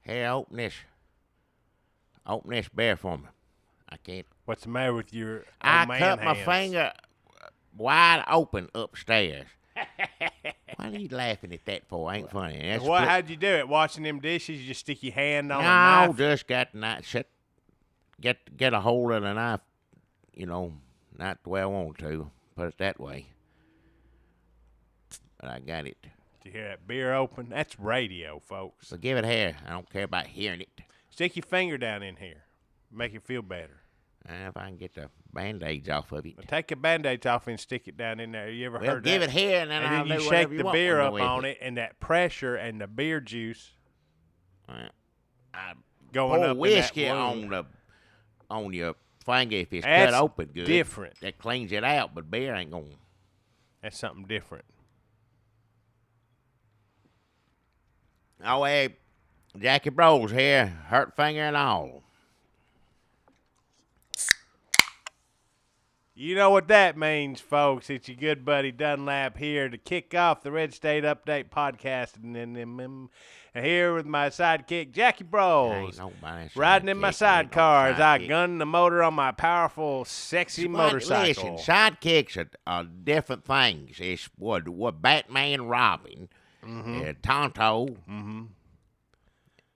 Here, open this beer for me. I can't. What's the matter with your old I man cut my hands? finger wide open upstairs. What are you laughing at that for? Ain't funny. That's How'd you do it? Washing them dishes? You just stick your hand on a No, knife? just got the knife. Get a hold of the knife. You know, not the way I want to. Put it that way. But I got it. Did you hear that beer open? That's radio, folks. So give it here. I don't care about hearing it. Stick your finger down in here. Make it feel better. If I can get the Band-Aids off of it. Now take a Band-Aid off and stick it down in there. You ever heard that? Give it here, and then and I'll then you do shake whatever the you want beer up with on it, and that pressure and the beer juice I going pour up whiskey in that wound. on your finger if it's That's cut open good. different. That cleans it out, but beer ain't going. That's something different. Oh, hey, Jackie Broyles here, hurt finger and all. You know what that means, folks. It's your good buddy Dunlap here to kick off the Red State Update podcast. And here with my sidekick, Jackie Broyles. Riding in my sidecar as I gun the motor on my powerful, sexy motorcycle. Listen, sidekicks are different things. It's what Batman, Robin, Tonto,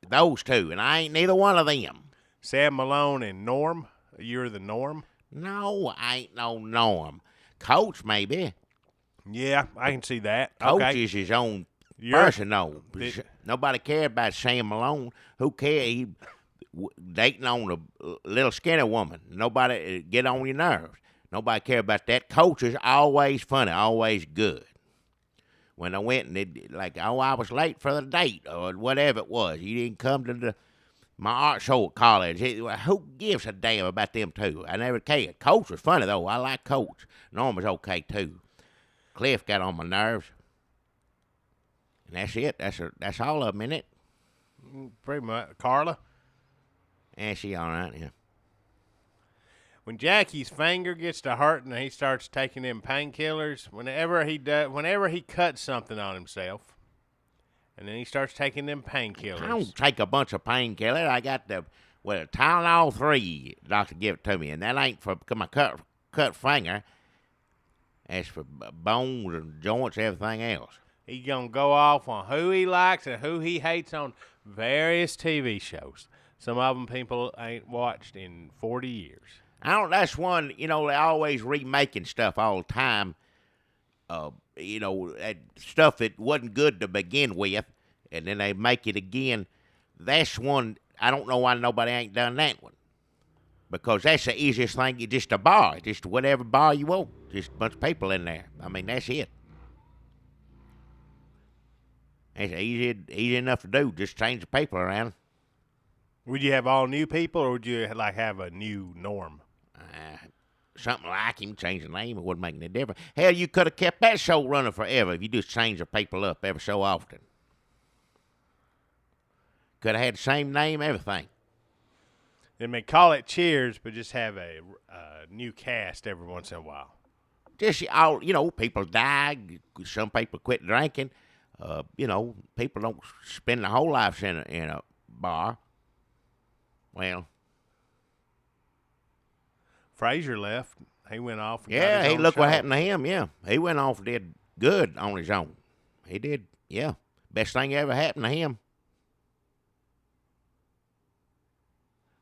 those two, and I ain't neither one of them. Sam Malone and Norm. You're the Norm? No, I ain't no Norm. Coach, maybe. Yeah, I can see that. Coach is his own person, though. Nobody cared about Sam Malone. Who cares? He dating on a little skinny woman. Nobody get on your nerves. Nobody care about that. Coach is always funny, always good. When I went and I was late for the date or whatever it was. You didn't come to my art show at college. Who gives a damn about them two? I never cared. Coach was funny, though. I like Coach. Norm was okay, too. Cliff got on my nerves. And that's it. That's all of them, isn't it? Pretty much. Carla? And she all right, yeah. When Jackie's finger gets to hurting and he starts taking them painkillers, whenever he cuts something on himself, and then he starts taking them painkillers. I don't take a bunch of painkillers. I got the Tylenol 3. Doctor give it to me, and that ain't for my cut finger. That's for bones and joints, everything else. He's gonna go off on who he likes and who he hates on various TV shows. Some of them people ain't watched in 40 years. That's one. They always remaking stuff all the time. That stuff that wasn't good to begin with, and then they make it again. That's one. I don't know why nobody ain't done that one. Because that's the easiest thing. Just a bar. Just whatever bar you want. Just a bunch of people in there. I mean, that's it. It's easy enough to do. Just change the people around. Would you have all new people, or would you have a new Norm? Something like him, change the name, it wouldn't make any difference. Hell, you could have kept that show running forever if you just changed the people up every so often. Could have had the same name, everything. They may call it Cheers, but just have a new cast every once in a while. Just people die. Some people quit drinking. People don't spend their whole lives in a bar. Well, Frazier left. He went off. And yeah, got his own look show. what happened to him. Yeah, he went off and did good on his own. He did. Yeah, best thing ever happened to him.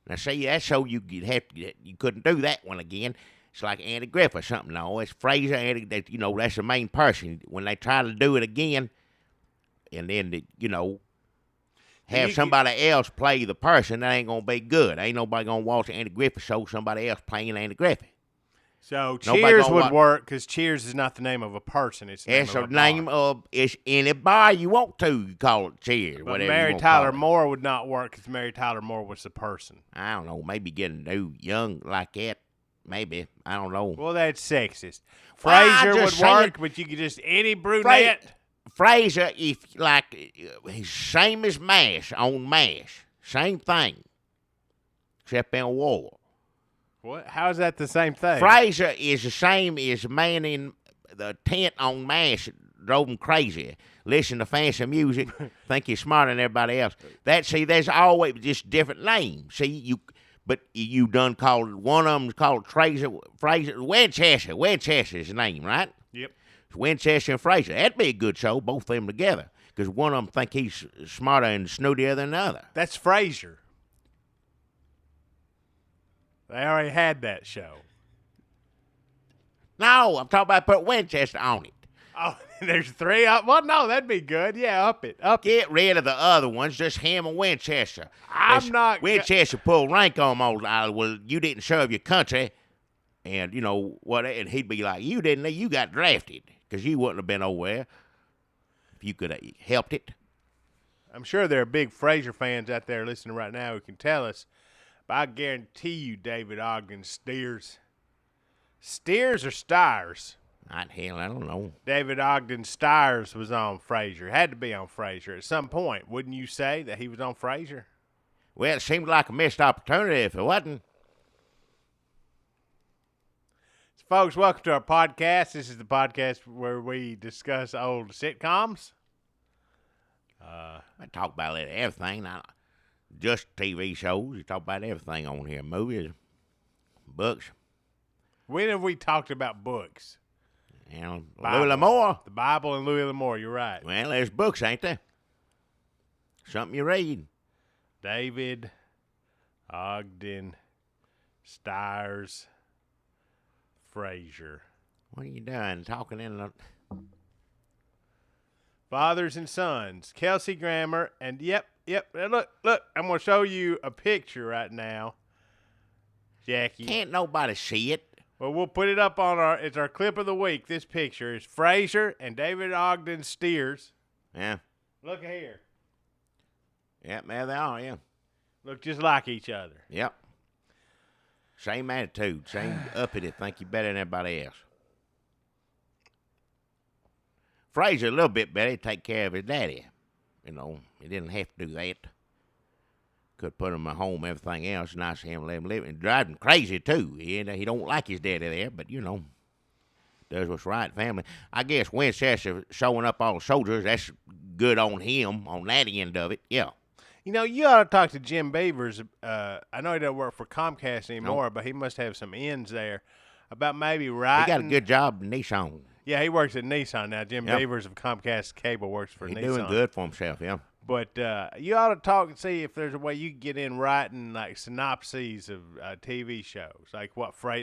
Now, see, that show you couldn't do that one again. It's like Andy Griffith or something. No, it's Frazier. That's the main person. When they try to do it again, and then have somebody else play the person, that ain't gonna be good. Ain't nobody gonna watch Andy Griffith show somebody else playing Andy Griffith. So Cheers would work because Cheers is not the name of a person. It's the name of it's any bar you want to. You call it Cheers. But Mary Tyler Moore would not work because Mary Tyler Moore was the person. I don't know. Maybe getting new young like that. Maybe. I don't know. Well, that's sexist. Frazier would work, but you could just any brunette. Frazier, same as MASH on MASH. Same thing. Except in war. What? How is that the same thing? Frazier is the same as the man in the tent on MASH drove them crazy. Listen to fancy music, think you're smarter than everybody else. There's always just different names. But you done called, one of them's called Fraser, Winchester. Winchester's his name, right? Yep. Winchester and Fraser. That'd be a good show, both of them together. Because one of them think he's smarter and snootier than the other. That's Fraser. They already had that show. No, I'm talking about put Winchester on it. Oh, there's three. Well, no, that'd be good. Yeah, up it. Get rid of the other ones. Just him and Winchester. Winchester pulled rank on them. Well, you didn't serve your country, and you know what? And he'd be like, "You didn't. You got drafted because you wouldn't have been over there if you could have helped it." I'm sure there are big Fraser fans out there listening right now who can tell us, but I guarantee you, David Ogden Steers or Stires. Hell, I don't know. David Ogden Stires was on Frasier. Had to be on Frasier at some point. Wouldn't you say that he was on Frasier? Well, it seemed like a missed opportunity if it wasn't. So, folks, welcome to our podcast. This is the podcast where we discuss old sitcoms. I talk about everything, not just TV shows. We talk about everything on here. Movies, books. When have we talked about books? And Louis L'Amour. The Bible and Louis L'Amour, you're right. Well, there's books, ain't there? Something you read. David Ogden Stires Frasier. What are you doing? Talking in the... Fathers and Sons. Kelsey Grammer. And yep. Look. I'm going to show you a picture right now, Jackie. Can't nobody see it. Well, we'll put it up on it's our clip of the week. This picture is Frasier and David Ogden Steers. Yeah. Look here. Yep, there they are, yeah. Look just like each other. Yep. Same attitude, same uppity, think you better than everybody else. Frasier a little bit better, he'd take care of his daddy. You know, he didn't have to do that. Could put him at home, everything else. Nice of him to let him live. And drive him crazy, too. He don't like his daddy there, but, you know, does what's right, family. I guess Winchester showing up all the soldiers, that's good on him, on that end of it, yeah. You know, you ought to talk to Jim Beavers. I know he doesn't work for Comcast anymore, but he must have some ends there about maybe writing. He got a good job at Nissan. Yeah, he works at Nissan now. Jim Beavers of Comcast Cable works for Nissan. He's doing good for himself, yeah. But you ought to talk and see if there's a way you can get in writing like synopses of TV shows, like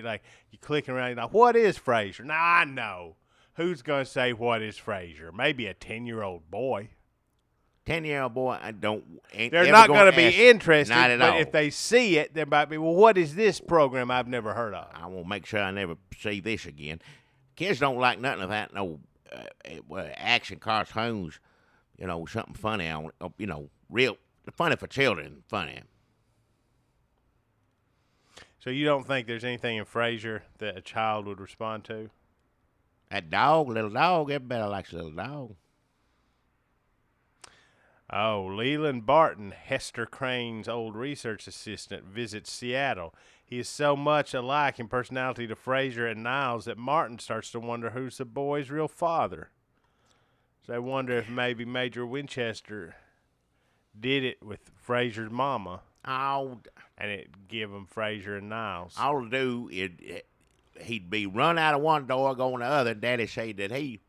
like you clicking around, you're like, what is Frasier? Now I know who's gonna say what is Frasier. Maybe a 10-year-old boy. 10-year-old boy, They're not going to be interested. Not at but all. If they see it, they might be. Well, what is this program I've never heard of? I will make sure I never see this again. Kids don't like nothing of that. No action cartoons. You know, something funny on it. You know, real funny for children. Funny. So you don't think there's anything in Frasier that a child would respond to? That dog, little dog. Everybody likes a little dog. Oh, Leland Barton, Hester Crane's old research assistant, visits Seattle. He is so much alike in personality to Frasier and Niles that Martin starts to wonder who's the boy's real father. So I wonder if maybe Major Winchester did it with Frasier's mama. Oh, and it give him Frasier and Niles. All to do he'd be run out of one door, going the other. Daddy said that he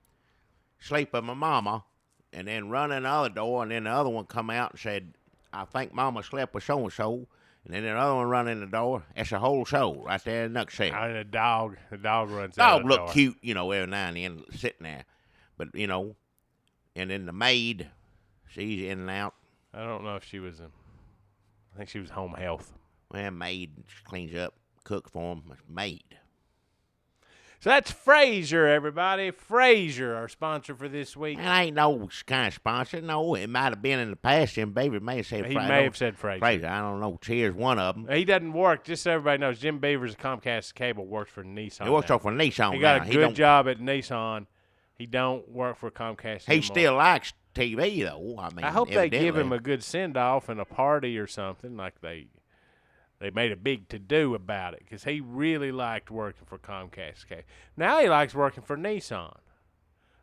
sleep with my mama, and then run in the other door, and then the other one come out and said, I think mama slept with so-and-so. And then the other one run in the door. That's a whole show right there in the nutshell. And the dog runs out the door. Dog look cute, you know, every now and then sitting there. But, you know, and then the maid, she's in and out. I don't know if she was I think she was home health. Well, maid cleans up, cooks for him. Maid. So that's Frasier, everybody. Frasier, our sponsor for this week. And ain't no kind of sponsor. No, it might have been in the past. Jim Beaver may have said Frasier. He may have said Frasier. I don't know. Cheers, one of them. He doesn't work. Just so everybody knows, Jim Beavers of Comcast Cable works for Nissan. He works for Nissan. He got a good job at Nissan. He don't work for Comcast anymore. He still likes TV, though. I mean, I hope they give him a good send-off and a party or something, like they made a big to-do about it, because he really liked working for Comcast. Now he likes working for Nissan.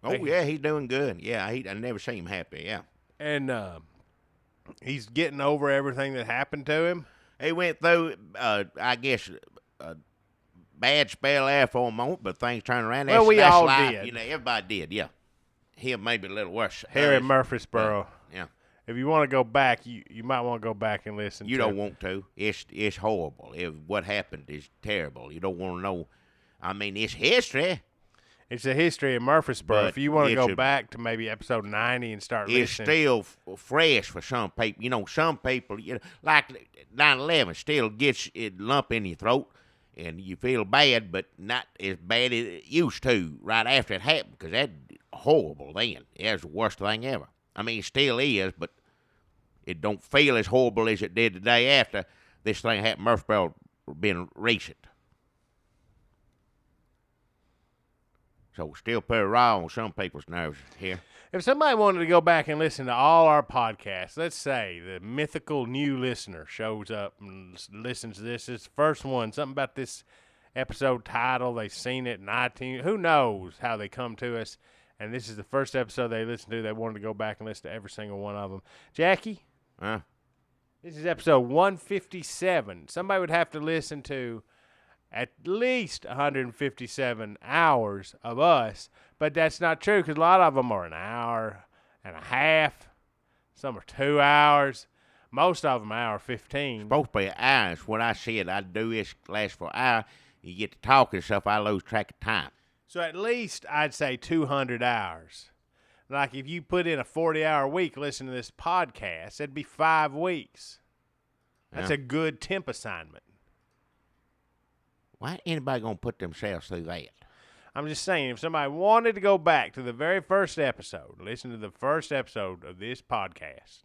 Oh, yeah, he's doing good. Yeah, I never seen him happy, yeah. And he's getting over everything that happened to him. He went through, I guess, a bad spell there for a moment, but things turned around. Well, we that's all life. did. You know, everybody did, yeah. Him maybe a little worse. Here in Murfreesboro. Yeah. If you want to go back, you might want to go back and listen You don't want to. It's horrible. What happened is terrible. You don't want to know. I mean, it's history. It's the history of Murfreesboro. But If you want to go back to maybe episode 90 and start it's listening. still fresh for some people. You know, some people, like 9/11 still gets it lump in your throat, and you feel bad, but not as bad as it used to right after it happened, because that's horrible then. It was the worst thing ever. I mean, it still is, but it don't feel as horrible as it did the day after this thing happened. Murfreesboro been recent. So still pretty raw on some people's nerves here. If somebody wanted to go back and listen to all our podcasts, let's say the mythical new listener shows up and listens to this. It's the first one. Something about this episode title. They've seen it in iTunes. Who knows how they come to us. And this is the first episode they listened to. They wanted to go back and listen to every single one of them. Jackie? This is episode 157. Somebody would have to listen to at least 157 hours of us, but that's not true, because a lot of them are an hour and a half. Some are 2 hours. Most of them hour 15. Supposed to be hours. What I said I'd do this last for an hour. You get to talking and stuff, I lose track of time. So at least I'd say 200 hours. Like if you put in a 40-hour week listening to this podcast, that'd be 5 weeks. That's a good temp assignment. Why ain't anybody going to put themselves through that? I'm just saying, if somebody wanted to go back to the very first episode, listen to the first episode of this podcast,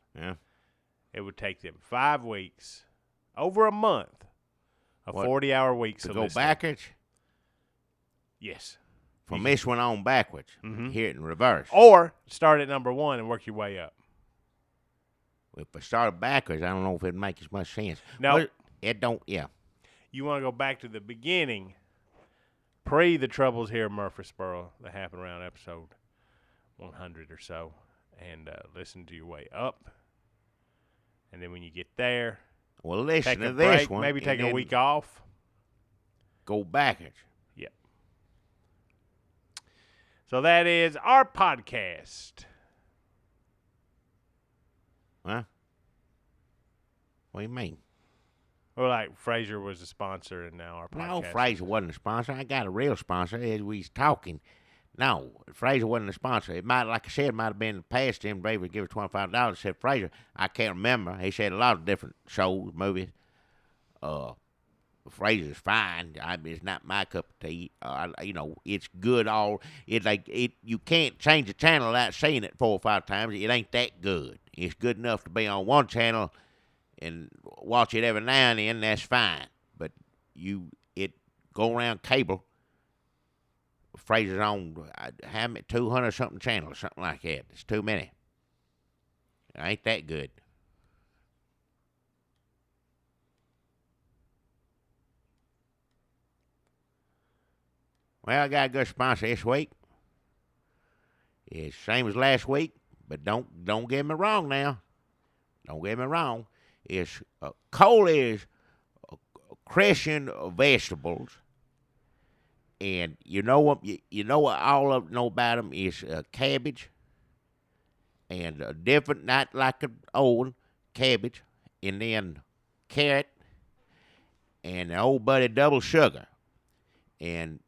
it would take them 5 weeks, over a month, of 40-hour weeks to of go listening. backwards? Yes. From this one on backwards. Hear it in reverse. Or start at number 1 and work your way up. If I started backwards, I don't know if it'd make as much sense. No. But it don't, yeah. You want to go back to the beginning, pre the troubles here in Murfreesboro that happened around episode 100 or so, and listen to your way up. And then when you get there, well, listen take to a this break, one. maybe take a week off. Go backwards. Yep. So that is our podcast. Huh? What do you mean? Well, like Fraser was a sponsor, and now our podcast. No, Fraser wasn't a sponsor. I got a real sponsor as we was talking. No, Fraser wasn't a sponsor. It might, like I said, it might have been in the past. Jim Brave would give us $25. Said Fraser. I can't remember. He said a lot of different shows, movies. Fraser's fine. It's not my cup of tea. It's good. You can't change the channel without seeing it 4 or 5 times. It ain't that good. It's good enough to be on one channel and watch it every now and then. That's fine. But it go around cable. Fraser's on 200 something channels, something like that. It's too many. It ain't that good. Well, I got a good sponsor this week. It's same as last week, but don't get me wrong now. Don't get me wrong. It's Coley's Christian vegetables, and you know what? You know what all of them know about them is cabbage, and different, not like an old cabbage, and then carrot, and the old buddy double sugar, and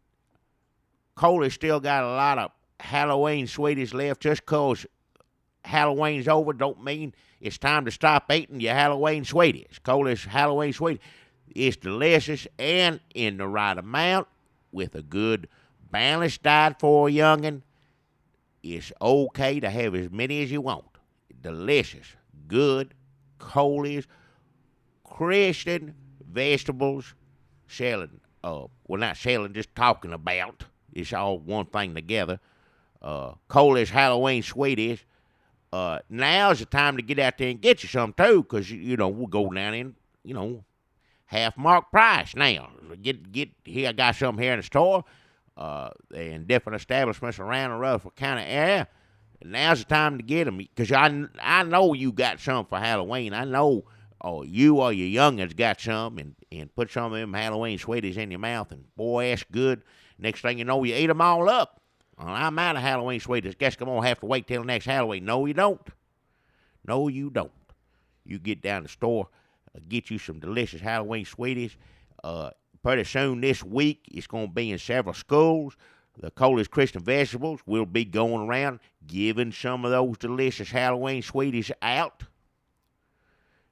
Coley still got a lot of Halloween sweeties left. Just 'cause Halloween's over don't mean it's time to stop eating your Halloween sweeties. Coley's Halloween sweetie. It's delicious and in the right amount with a good balanced diet for a youngin'. It's okay to have as many as you want. Delicious, good, Coley's Christian vegetables selling. Not selling, just talking about. It's all one thing together. Coley's Halloween sweeties. Now's the time to get out there and get you some too, because we'll go down in half mark price now. Get here. I got some here in the store. in different establishments around the Rutherford County area. Now's the time to get them, because I know you got some for Halloween. I know you or your youngins got some, and put some of them Halloween sweeties in your mouth, and boy, that's good. Next thing you know, you eat them all up. Well, I'm out of Halloween sweeties. Guess I'm going to have to wait till next Halloween. No, you don't. No, you don't. You get down to the store, get you some delicious Halloween sweeties. Pretty soon this week, it's going to be in several schools. The Coolest Christian Vegetables will be going around giving some of those delicious Halloween sweeties out.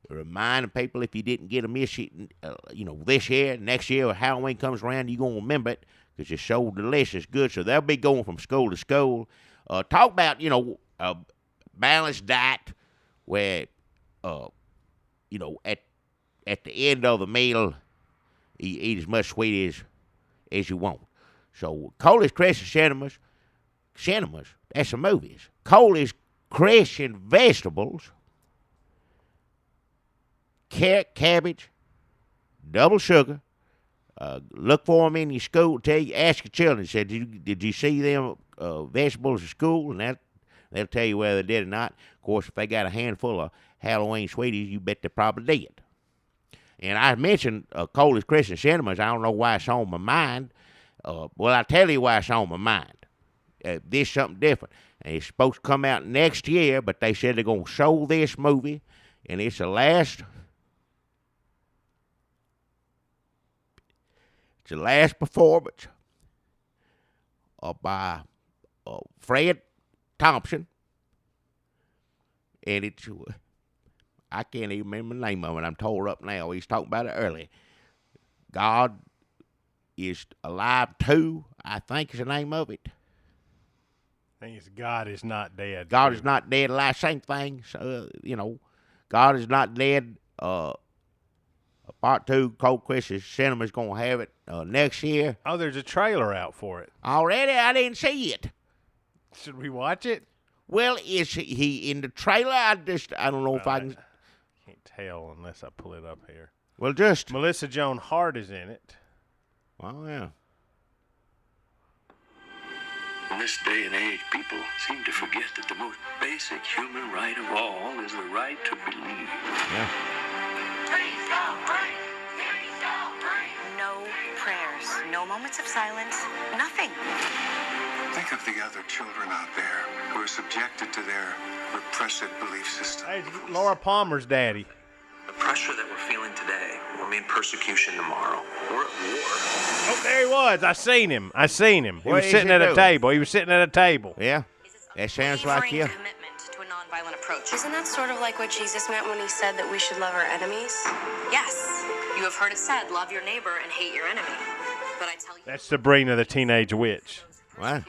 Reminding people, if you didn't get them this year, next year, when Halloween comes around, you're going to remember it, because it's so delicious, good. So they'll be going from school to school. Talk about, a balanced diet where, at the end of the meal, you eat as much sweet as you want. So Coolest Christian Cinemas, that's the movies. Coolest Christian Vegetables, carrot, cabbage, double sugar. Look for them in your school. Ask your children. Say, did you see them vegetables at school? And they'll tell you whether they did or not. Of course, if they got a handful of Halloween sweeties, you bet they probably did. And I mentioned Coolest Christian Cinemas. I don't know why it's on my mind. Well, I'll tell you why it's on my mind. This is something different. And it's supposed to come out next year, but they said they're going to show this movie, and it's the last performance by Fred Thompson, and it's, I can't even remember the name of it. I'm tore up now. He's talking about it earlier. God is Alive 2, I think is the name of it. I think it's God is Not Dead. God is Not Dead, Alive, same thing. So, God is Not Dead. Part 2, Cold Christian Cinema's going to have it next year. Oh, there's a trailer out for it. Already? I didn't see it. Should we watch it? Well, is he in the trailer? I don't know if I can. Can't tell unless I pull it up here. Well, just. Melissa Joan Hart is in it. Oh, yeah. In this day and age, people seem to forget that the most basic human right of all is the right to believe. Yeah. No prayers, no moments of silence, nothing. Think of the other children out there who are subjected to their repressive belief system. Hey, Laura Palmer's daddy. The pressure that we're feeling today will mean persecution tomorrow. We're at war. Oh, there he was. I seen him. He was sitting at a table. Yeah. That sounds like you. Commitment to a nonviolent approach. Isn't that sort of like what Jesus meant when he said that we should love our enemies? Yes. You have heard it said, love your neighbor and hate your enemy. But I tell you... That's Sabrina the Teenage Witch. What?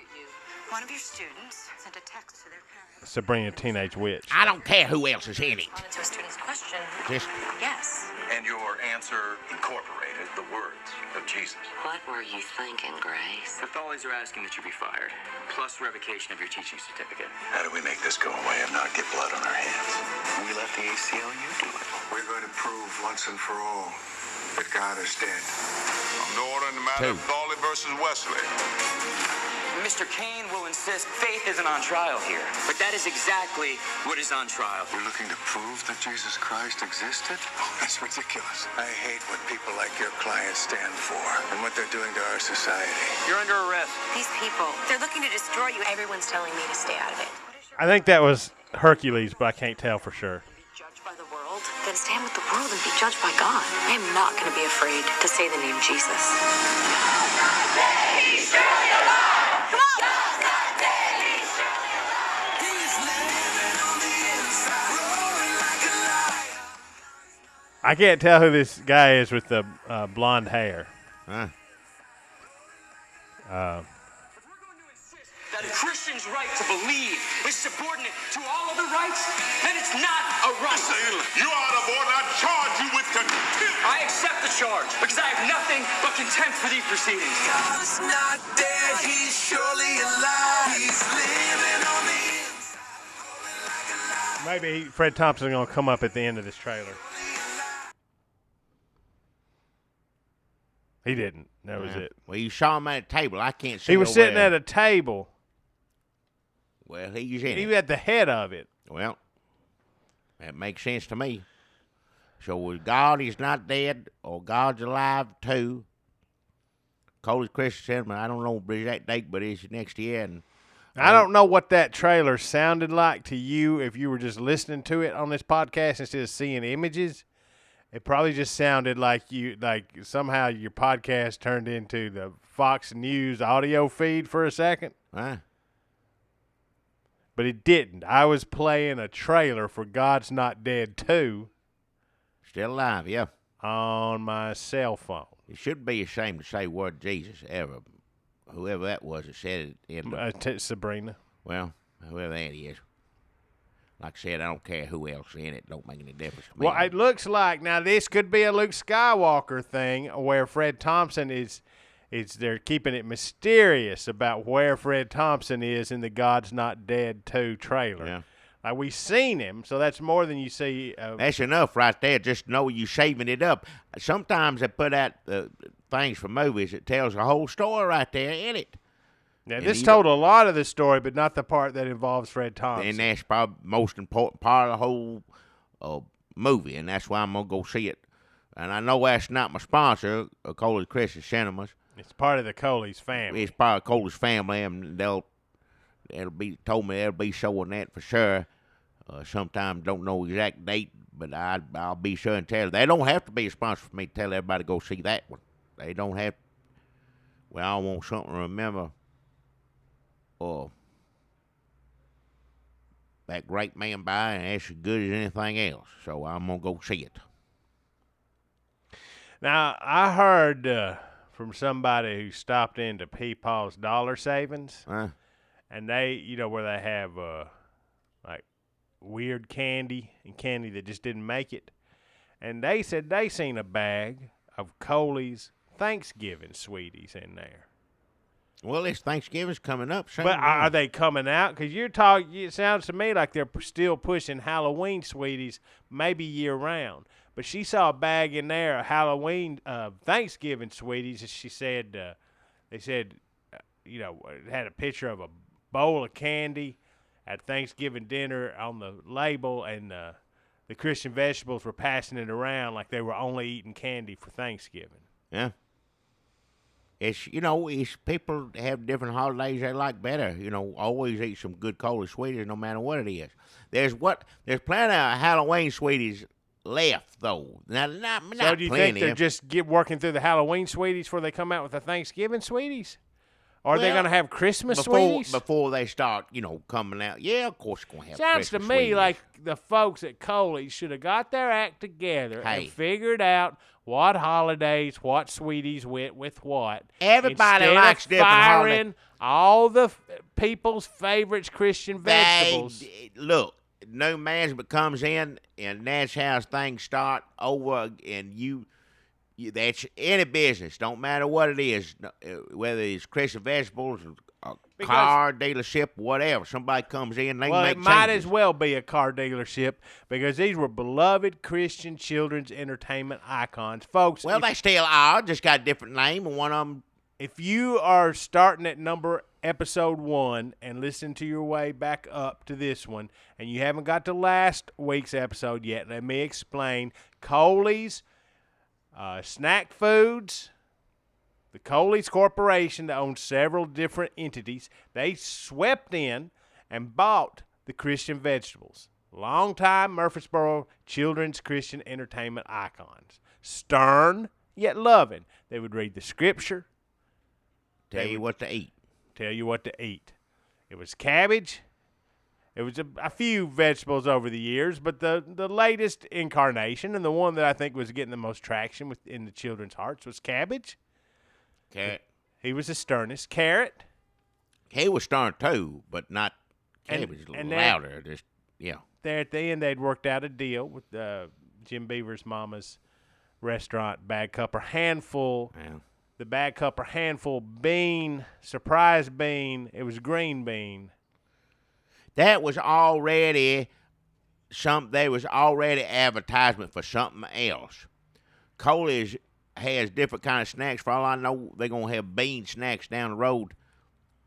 One of your students sent a text to their parents. Sabrina Teenage Witch. I don't care who else is in it. To a student's question. Just. Yes. And your answer incorporated the words of Jesus. What were you thinking, Grace? The Follies are asking that you be fired, plus revocation of your teaching certificate. How do we make this go away and not get blood on our hands? We let the ACLU do it. We're going to prove once and for all that God is dead. No order in the matter of Thorley versus Wesley. Mr. Kane will insist faith isn't on trial here. But that is exactly what is on trial. You're looking to prove that Jesus Christ existed? Oh, that's ridiculous. I hate what people like your clients stand for and what they're doing to our society. You're under arrest. These people, they're looking to destroy you. Everyone's telling me to stay out of it. I think that was Hercules, but I can't tell for sure. Judged by the world, then stand with the world and be judged by God. I am not going to be afraid to say the name Jesus. I can't tell who this guy is with the blonde hair. Huh. That a Christian's right to believe is subordinate to all other rights, then it's not a right. Mr. Italy, you're out of order. I charge you with contempt. I accept the charge because I have nothing but contempt for these proceedings. God's not dead, he's surely alive. He's living on the inside. Maybe Fred Thompson's going to come up at the end of this trailer. He didn't. That was it. Well, you saw him at a table. I can't see. He was sitting there. at a table. Well, he's in He it. was at the head of it. Well, that makes sense to me. So God is not dead, or God's alive too. Coley's Christian Cinema. I don't know the exact date, but it's next year. And I don't know what that trailer sounded like to you if you were just listening to it on this podcast instead of seeing images. It probably just sounded like somehow your podcast turned into the Fox News audio feed for a second. Huh? But it didn't. I was playing a trailer for God's Not Dead 2 Still alive, yeah. on my cell phone. You should be ashamed to say word Jesus ever. Whoever that was that said it in Sabrina. well, whoever that is. Like I said, I don't care who else in it. Don't make any difference to me. Well, it looks like now this could be a Luke Skywalker thing where Fred Thompson is they're keeping it mysterious about where Fred Thompson is in the God's Not Dead 2 trailer. Yeah. Like we've seen him, so that's more than you see. That's enough right there. Just know you shaving it up. Sometimes they put out things for movies that tells the whole story right there in it. Now, this told a lot of the story, but not the part that involves Fred Thompson. And that's probably the most important part of the whole movie, and that's why I'm going to go see it. And I know that's not my sponsor, Coley's Christian Cinemas. It's part of the Coley's family. It's part of Coley's family, and they'll told me they'll be showing that for sure. Sometimes don't know exact date, but I'll be sure and tell. They don't have to be a sponsor for me to tell everybody to go see that one. They don't have. Well, I want something to remember. That great man by, and that's as good as anything else. So I'm gonna go see it. Now I heard from somebody who stopped into Peepaw's Dollar Savings, and they, where they have like weird candy and candy that just didn't make it, and they said they seen a bag of Coley's Thanksgiving sweeties in there. Well, this Thanksgiving's coming up soon. But are they coming out? Because you're talking. It sounds to me like they're still pushing Halloween sweeties, maybe year round. But she saw a bag in there of Halloween, Thanksgiving sweeties, and she said, they said, it had a picture of a bowl of candy at Thanksgiving dinner on the label, and the Christian Vegetables were passing it around like they were only eating candy for Thanksgiving. Yeah. It's people have different holidays they like better. Always eat some good Coley sweeties no matter what it is. There's plenty of Halloween sweeties left though. Not so do you think plenty. they're just working through the Halloween sweeties before they come out with the Thanksgiving sweeties? Or are they going to have Christmas sweeties? Before they start, coming out. Yeah, of course they're going to have Sounds Christmas to me sweeties. like the folks at Coley's should have got their act together and figured out what holidays, what sweeties went with what. Everybody Instead likes of different firing holidays. all the people's favorites Christian vegetables. Look, new management comes in, and that's how things start over, and you that's any business, don't matter what it is, whether it's Christian Vegetables, a car dealership, whatever. Somebody comes in, they make it might changes. as well be a car dealership because these were beloved Christian children's entertainment icons. Folks, Well, they still are, just got a different name, and one of them. if you are starting at episode 1 and listen to your way back up to this one, and you haven't got to last week's episode yet, let me explain. Coley's Snack Foods, the Coley's Corporation that owns several different entities, they swept in and bought the Christian Vegetables. Longtime Murfreesboro children's Christian entertainment icons. Stern, yet loving. They would read the scripture. Tell you what to eat. Tell you what to eat. It was cabbage. It was a few vegetables over the years, but the latest incarnation and the one that I think was getting the most traction in the children's hearts was cabbage. Carrot. He was the sternest. Carrot. He was stern too, but not cabbage. And louder. Just yeah. There at the end, they'd worked out a deal with Jim Beaver's mama's restaurant, Bag Cup or Handful. Yeah. The Bag Cup or Handful bean, surprise bean. It was green bean. That was already there was already advertisement for something else. Coley's has different kind of snacks. For all I know, they're gonna have bean snacks down the road,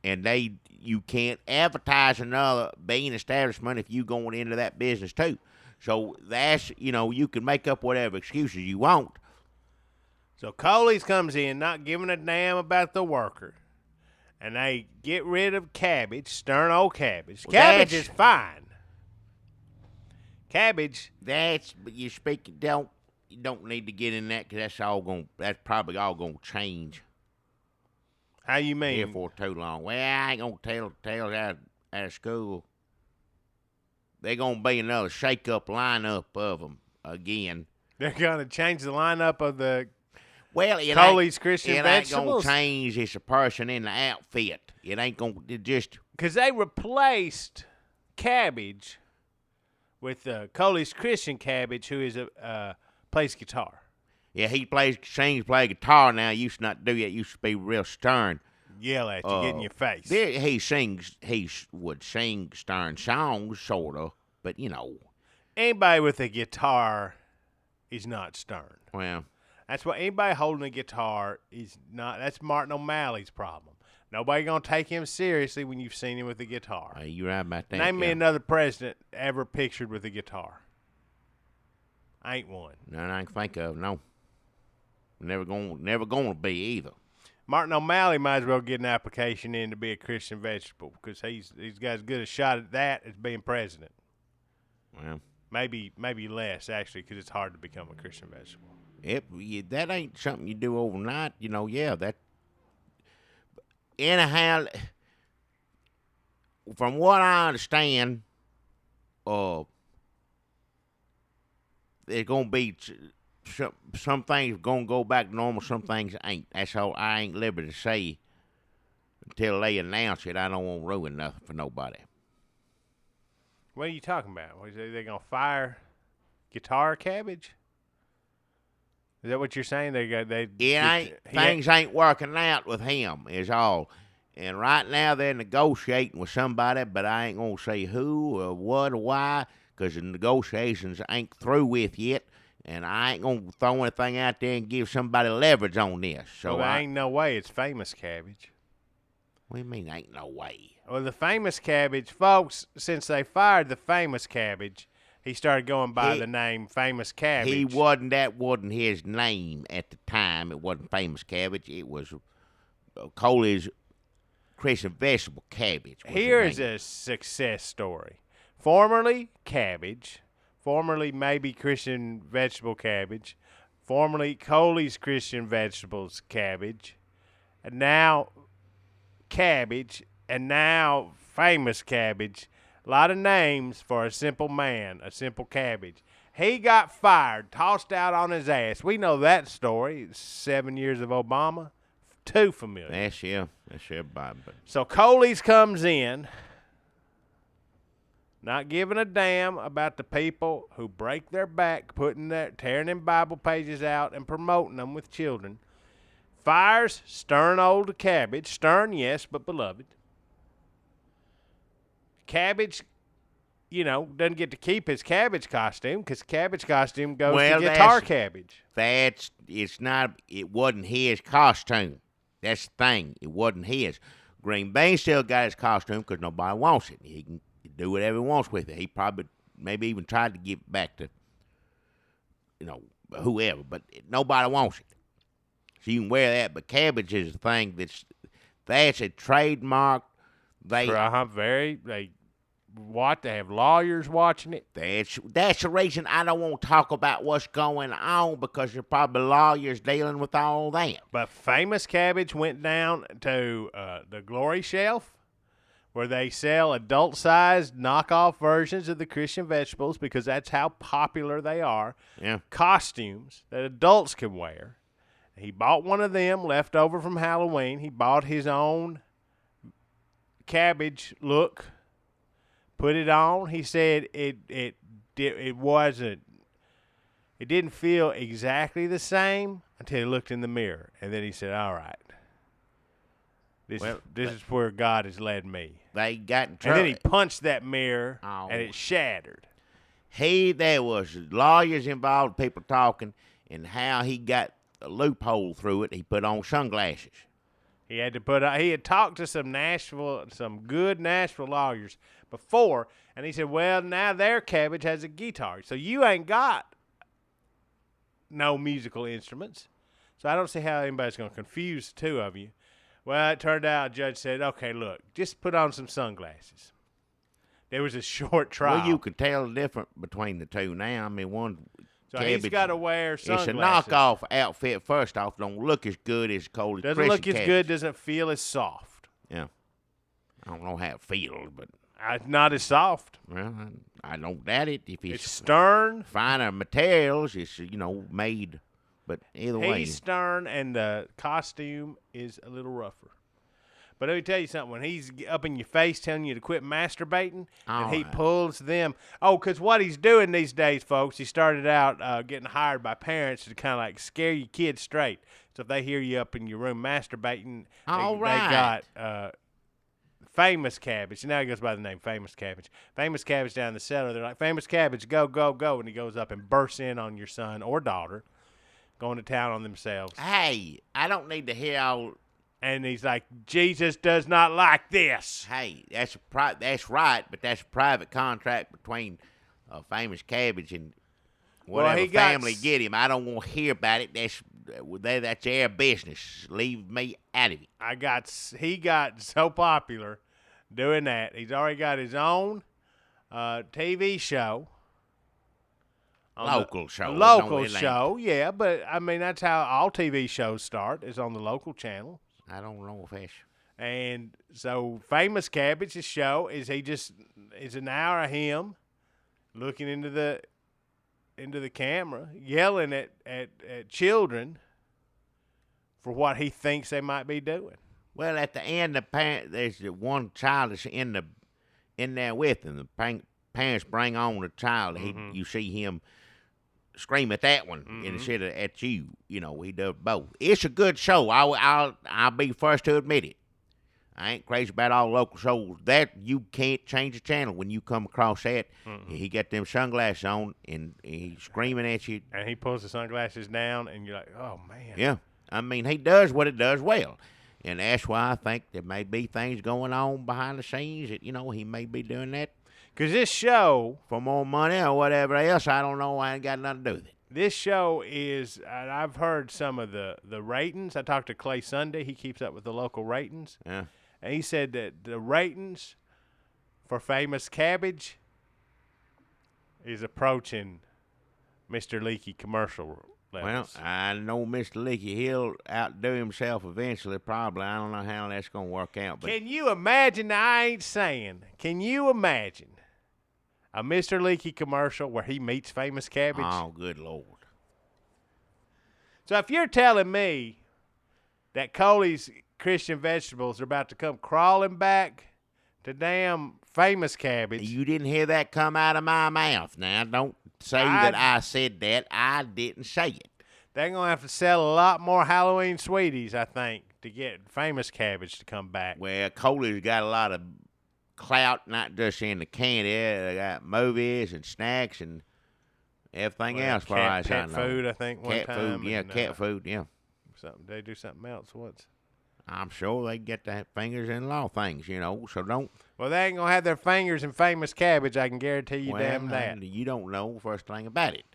and you can't advertise another bean establishment if you going into that business too. So that's you can make up whatever excuses you want. So Coley's comes in not giving a damn about the worker, and they get rid of cabbage, stern old cabbage. Well, Cabbage is fine. Cabbage. But you don't need to get in that because that's probably all gonna change. How you mean? Here for too long. Well, I ain't gonna tell tales out of school. They're gonna be another shake-up lineup of them again. They're gonna change the lineup of the Coley's Christian Vegetables. It ain't Vegetables? gonna change. It's a person in the outfit. It ain't gonna just because they replaced cabbage with Coley's Christian Cabbage, who is plays guitar. Yeah, he play guitar now. Used to not do that. Used to be real stern. Yell at you, get in your face. He would sing stern songs, sort of, but Anybody with a guitar is not stern. Well, that's why anybody holding a guitar is not. That's Martin O'Malley's problem. Nobody gonna take him seriously when you've seen him with a guitar. You're right about that. Name me another president ever pictured with a guitar. Ain't one. None I can think of. No. Never gonna be either. Martin O'Malley might as well get an application in to be a Christian Vegetable because he's got as good a shot at that as being president. Well, maybe less actually because it's hard to become a Christian Vegetable. That ain't something you do overnight. That. Anyhow, from what I understand, there's gonna be some things gonna go back to normal, some things ain't. That's all. I ain't liberty to say until they announce it. I don't want to ruin nothing for nobody. What are you talking about? They gonna fire guitar cabbage? Is that what you're saying? Things ain't working out with him is all. And right now they're negotiating with somebody, but I ain't gonna say who or what or why, because the negotiations ain't through with yet. And I ain't gonna throw anything out there and give somebody leverage on this. So there ain't no way it's famous cabbage. What do you mean ain't no way? Well, the famous cabbage, folks, since they fired the famous cabbage, he started going by the name Famous Cabbage. That wasn't his name at the time. It wasn't Famous Cabbage. It was Coley's Christian Vegetable Cabbage. Here is a success story. Formerly Cabbage, formerly maybe Christian Vegetable Cabbage, formerly Coley's Christian Vegetables Cabbage, and now Cabbage, and now Famous Cabbage. A lot of names for a simple man, a simple cabbage. He got fired, tossed out on his ass. We know that story. 7 years of Obama. Too familiar. That's everybody. So Coley's comes in, not giving a damn about the people who break their back, tearing them Bible pages out and promoting them with children. Fires stern old cabbage. Stern, yes, but beloved. Cabbage, doesn't get to keep his cabbage costume because cabbage costume goes to guitar cabbage. It wasn't his costume. That's the thing. It wasn't his. Green Bean still got his costume because nobody wants it. He can do whatever he wants with it. He probably maybe even tried to give it back to, whoever, but nobody wants it. So you can wear that, but cabbage is the thing that's a trademark. They have lawyers watching it. That's the reason I don't want to talk about what's going on because there's probably lawyers dealing with all that. But Famous Cabbage went down to the Glory Shelf where they sell adult-sized knockoff versions of the Christian Vegetables because that's how popular they are. Yeah. Costumes that adults can wear. He bought one of them left over from Halloween. He bought his own cabbage look. Put it on. He said it didn't feel exactly the same until he looked in the mirror, and then he said, "All right, this is where God has led me." They got in trouble. And then he punched that mirror, and it shattered. There was lawyers involved, people talking, and how he got loophole through it. He put on sunglasses. He had to put. He had talked to some good Nashville lawyers before, and he said, "Well, now their cabbage has a guitar, so you ain't got no musical instruments. So I don't see how anybody's going to confuse the two of you." Well, it turned out a judge said, "Okay, look, just put on some sunglasses." There was a short trial. Well, you could tell the difference between the two now. I mean, one. So he's got to wear sunglasses. It's a knockoff outfit. First off, don't look as good as Coley's. Doesn't look as good. Doesn't feel as soft. Yeah, I don't know how it feels, but not as soft. Well, I don't doubt it. If it's stern, finer materials, it's made. But either way, he's stern, and the costume is a little rougher. But let me tell you something. When he's up in your face telling you to quit masturbating, and he pulls them. Oh, because what he's doing these days, folks, he started out getting hired by parents to kind of like scare your kids straight. So if they hear you up in your room masturbating, they got Famous Cabbage. Now he goes by the name Famous Cabbage. Famous Cabbage down in the cellar. They're like, "Famous Cabbage, go, go, go." And he goes up and bursts in on your son or daughter going to town on themselves. Hey, I don't need to hear all... And he's like, "Jesus does not like this." Hey, that's right, but that's a private contract between Famous Cabbage and whatever family get him. I don't want to hear about it. That's their business. Leave me out of it. He got so popular doing that. He's already got his own TV show. Local show, yeah. But, I mean, that's how all TV shows start, is on the local channel. I don't know if that's... And so Famous Cabbage's show is an hour of him looking into the camera, yelling at children for what he thinks they might be doing. Well, at the end, there's one child that's in there with him. The parents bring on the child. Mm-hmm. You see him scream at that one instead of at you. You know, he does both. It's a good show. I'll be first to admit it. I ain't crazy about all local shows. That you can't change the channel when you come across that. Mm-hmm. He got them sunglasses on and he's screaming at you. And he pulls the sunglasses down and you're like, "Oh man." Yeah. I mean, he does what it does well. And that's why I think there may be things going on behind the scenes that, he may be doing that. Because this show... For more money or whatever else, I don't know. I ain't got nothing to do with it. This show is... And I've heard some of the ratings. I talked to Clay Sunday. He keeps up with the local ratings. Yeah. And he said that the ratings for Famous Cabbage is approaching Mr. Leakey commercial levels. Well, I know Mr. Leakey. He'll outdo himself eventually, probably. I don't know how that's going to work out. But can you imagine? Now, I ain't saying. Can you imagine a Mr. Leakey commercial where he meets Famous Cabbage? Oh, good Lord. So if you're telling me that Coley's Christian Vegetables are about to come crawling back to damn Famous Cabbage. You didn't hear that come out of my mouth. Now, don't say that I said that. I didn't say it. They're going to have to sell a lot more Halloween sweeties, I think, to get Famous Cabbage to come back. Well, Coley's got a lot of clout, not just in the candy. They got movies and snacks and everything else. Cat food, I think, one time. Cat food, yeah, cat food, yeah. They do something else once. I'm sure they get their fingers in a lot of things, so don't. Well, they ain't going to have their fingers in Famous Cabbage, I can guarantee you damn that. You don't know the first thing about it.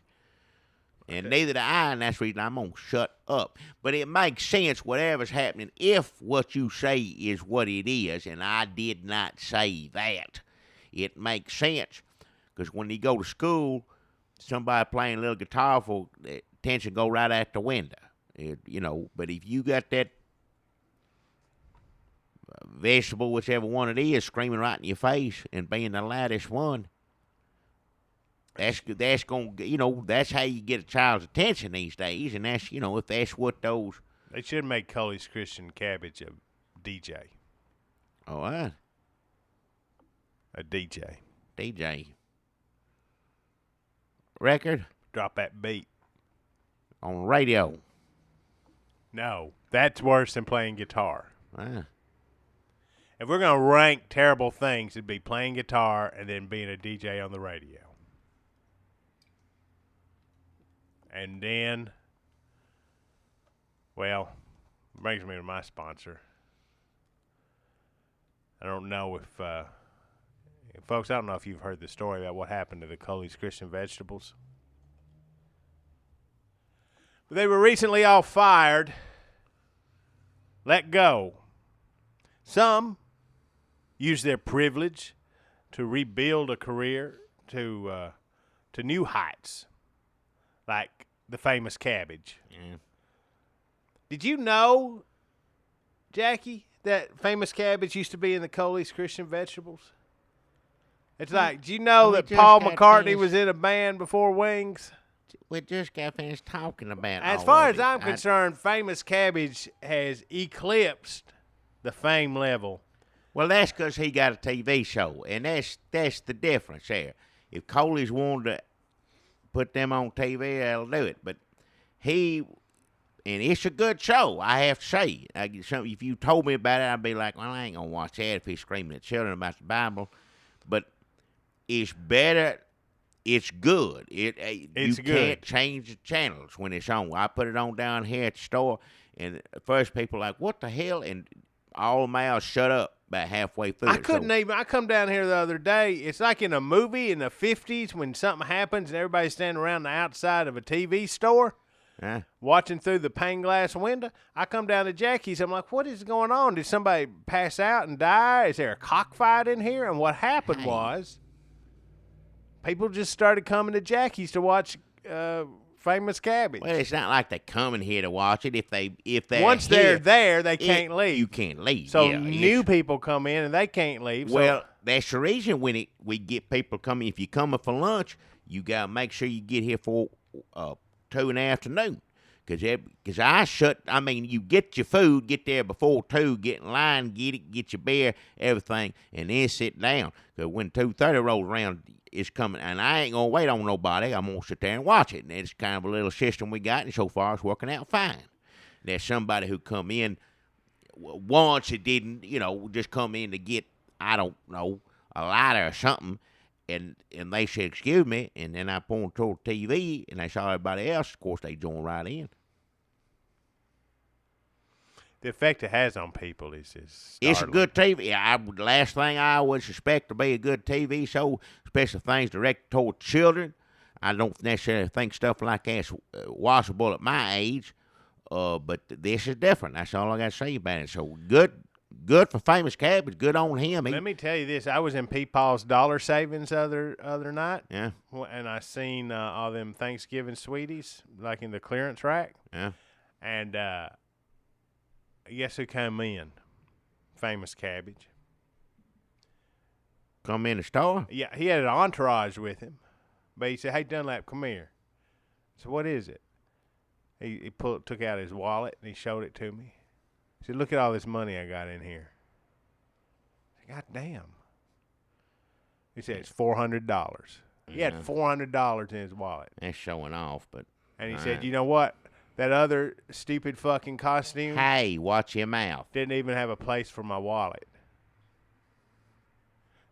And neither do I, and that's the reason I'm going to shut up. But it makes sense, whatever's happening, if what you say is what it is, and I did not say that. It makes sense. Because when you go to school, somebody playing a little guitar, for the attention go right out the window. But if you got that vegetable, whichever one it is, screaming right in your face and being the loudest one, that's going to, that's how you get a child's attention these days. And that's, if that's what those... They should make Coley's Christian Cabbage a DJ. Oh, what? A DJ. DJ. Record? Drop that beat. On the radio. No, that's worse than playing guitar. Ah. If we're going to rank terrible things, it'd be playing guitar and then being a DJ on the radio. And then Well, brings me to my sponsor. I don't know if, folks, I don't know if you've heard the story about what happened to the Coley's Christian Vegetables. But they were recently all fired, let go. Some used their privilege to rebuild a career to new heights, like the famous cabbage. Yeah. Did you know, Jackie, that famous cabbage used to be in the Coley's Christian Vegetables? It's like, do you know that Paul McCartney was in a band before Wings? We just got finished talking about As all far of as it. I'm concerned, famous cabbage has eclipsed the fame level. Well, that's because he got a TV show, and that's the difference there. If Coley's wanted to put them on TV, they'll do it. But and it's a good show, I have to say. If you told me about it, I'd be like, well, I ain't going to watch that if he's screaming at children about the Bible. But it's better. It's good. You can't change the channels when it's on. I put it on down here at the store, and at first people are like, what the hell? And all mouths shut up about halfway through. I couldn't even. I come down here the other day. It's like in a movie in the 50s when something happens and everybody's standing around the outside of a TV store. Watching through the pane glass window. I come down to Jackie's. I'm like, what is going on? Did somebody pass out and die? Is there a cockfight in here? And what happened was people just started coming to Jackie's to watch famous cabbage. Well, it's not like they're coming here to watch it. If they're once here, they're there, they can't leave. You can't leave. So yeah, new people come in and they can't leave. Well, that's the reason we get people coming. If you're coming for lunch, you got to make sure you get here for 2 in the afternoon. Because you get your food, get there before 2, get in line, get your beer, everything, and then sit down. Because when 2:30 rolls around, it's coming, and I ain't going to wait on nobody. I'm going to sit there and watch it. And it's kind of a little system we got, and so far it's working out fine. There's somebody who come in once, it didn't, just come in to get, I don't know, a lighter or something, and they said, excuse me, and then I pointed toward the TV, and they saw everybody else. Of course, they joined right in. The effect it has on people is startling. It's a good TV. Last thing I would suspect to be a good TV show, especially things directed toward children. I don't necessarily think stuff like that's watchable at my age, but this is different. That's all I got to say about it. So good for famous cabbage. Good on him. Let me tell you this. I was in Peepaw's Dollar Savings other night. Yeah. And I seen all them Thanksgiving sweeties, like in the clearance rack. Yeah. And guess who came in? Famous cabbage. Come in the store? Yeah, he had an entourage with him. But he said, hey, Dunlap, come here. So what is it? He took out his wallet, and he showed it to me. He said, look at all this money I got in here. I said, God damn. He said, it's $400. He had $400 in his wallet. That's showing off, but. And he said, you know what? That other stupid fucking costume. Hey, watch your mouth. Didn't even have a place for my wallet.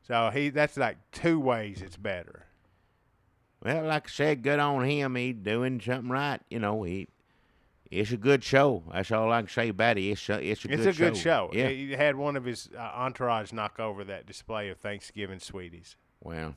So that's like 2 ways it's better. Well, like I said, good on him. He's doing something right. It's a good show. That's all I can say about it. It's a good show. Yeah. He had one of his entourage knock over that display of Thanksgiving sweeties. Well.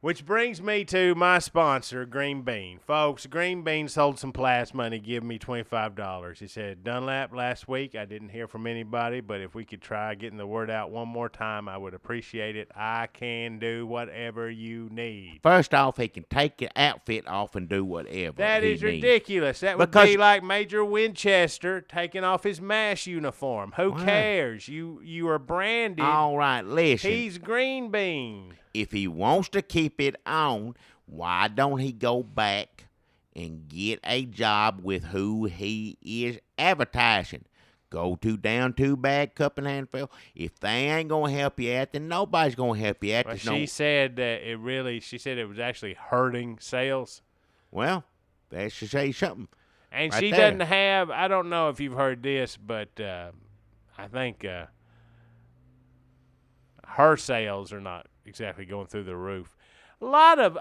Which brings me to my sponsor, Green Bean. Folks, Green Bean sold some plasma and he gave me $25. He said, Dunlap, last week I didn't hear from anybody, but if we could try getting the word out one more time, I would appreciate it. I can do whatever you need. First off, he can take your outfit off and do whatever That he is needs. ridiculous. That would be like Major Winchester taking off his MASH uniform. Who cares? You are branded. All right, listen. He's Green Bean. If he wants to keep it on, why don't he go back and get a job with who he is advertising? Go to Down 2 Bag, Cup and Handful. If they ain't going to help you out, then nobody's going to help you out. Well, she said that she said it was actually hurting sales. Well, that should say something. And right she there. doesn't have, I don't know if you've heard this, but I think her sales are not exactly going through the roof. A lot of.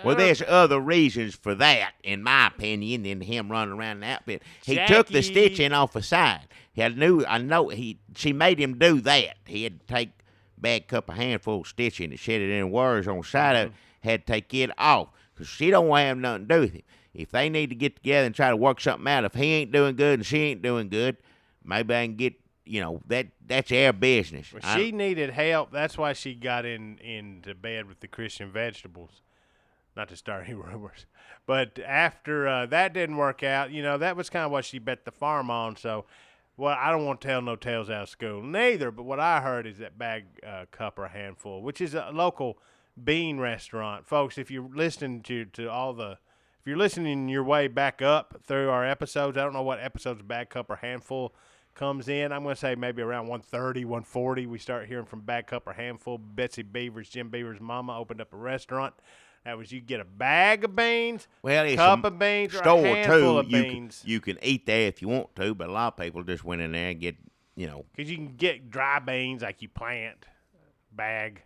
Well, there's other reasons for that, in my opinion, than him running around the outfit. He took the stitching off the side. She made him do that. He had to take bag cup a handful of stitching and shed it in wires on the side of it. Had to take it off because she don't want to have nothing to do with him. If they need to get together and try to work something out, if he ain't doing good and she ain't doing good, maybe I can get. That's their business. Well, she needed help. That's why she got into bed with the Christian Vegetables. Not to start any rumors. But after that didn't work out, that was kind of what she bet the farm on. So, I don't want to tell no tales out of school neither, but what I heard is that bag cup or a handful, which is a local bean restaurant. Folks, if you're listening if you're listening your way back up through our episodes, I don't know what episodes bag cup or handful comes in. I'm going to say maybe around 130, 140, we start hearing from Bag Cup or Handful. Betsy Beaver's, Jim Beaver's mama, opened up a restaurant. That was you get a bag of beans, cup of beans, or a handful of beans. You can eat there if you want to, but a lot of people just went in there and get, Because you can get dry beans like you plant, bag,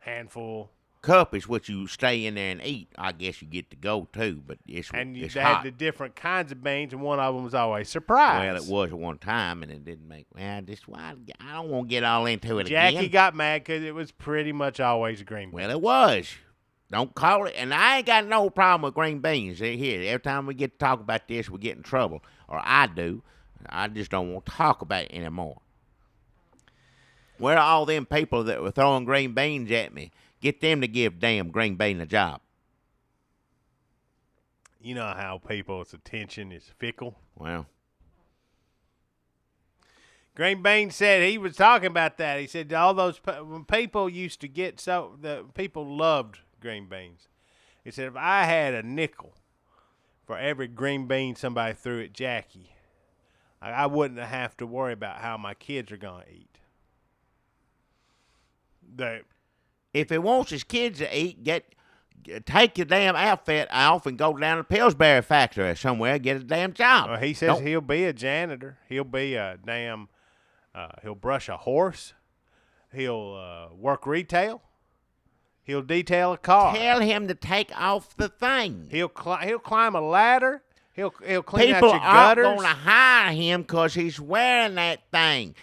handful. Cup is what you stay in there and eat. I guess you get to go too, but it's hot. And you had the different kinds of beans, and one of them was always surprise. Well, it was at one time, and it didn't make. Well, I don't want to get all into it Jackie again. got mad because it was pretty much always green beans. Well, it was. Don't call it. And I ain't got no problem with green beans. Here, every time we get to talk about this, we get in trouble, or I do. I just don't want to talk about it anymore. Where are all them people that were throwing green beans at me? Get them to give damn green bean a job. You know how people's attention is fickle. Well, Green Bean said he was talking about that. He said all those when people used to get the people loved green beans. He said if I had a nickel for every green bean somebody threw at Jackie, I wouldn't have to worry about how my kids are gonna eat. If he wants his kids to eat, take your damn outfit off and go down to Pillsbury factory or somewhere and get a damn job. Well, he says he'll be a janitor. He'll be a damn. He'll brush a horse. He'll work retail. He'll detail a car. Tell him to take off the thing. He'll climb a ladder. He'll clean People out your gutters. People aren't going to hire him because he's wearing that thing.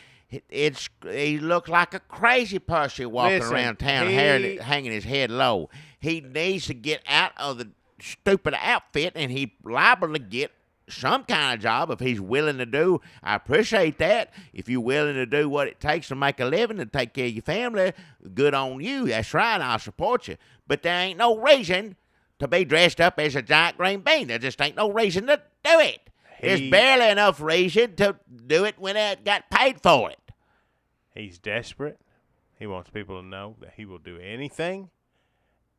He looks like a crazy person walking around town, hanging his head low. He needs to get out of the stupid outfit, and he's liable to get some kind of job if he's willing to do. I appreciate that. If you're willing to do what it takes to make a living and take care of your family, good on you. That's right. I'll support you. But there ain't no reason to be dressed up as a giant green bean. There just ain't no reason to do it. There's barely enough reason to do it when I got paid for it. He's desperate. He wants people to know that he will do anything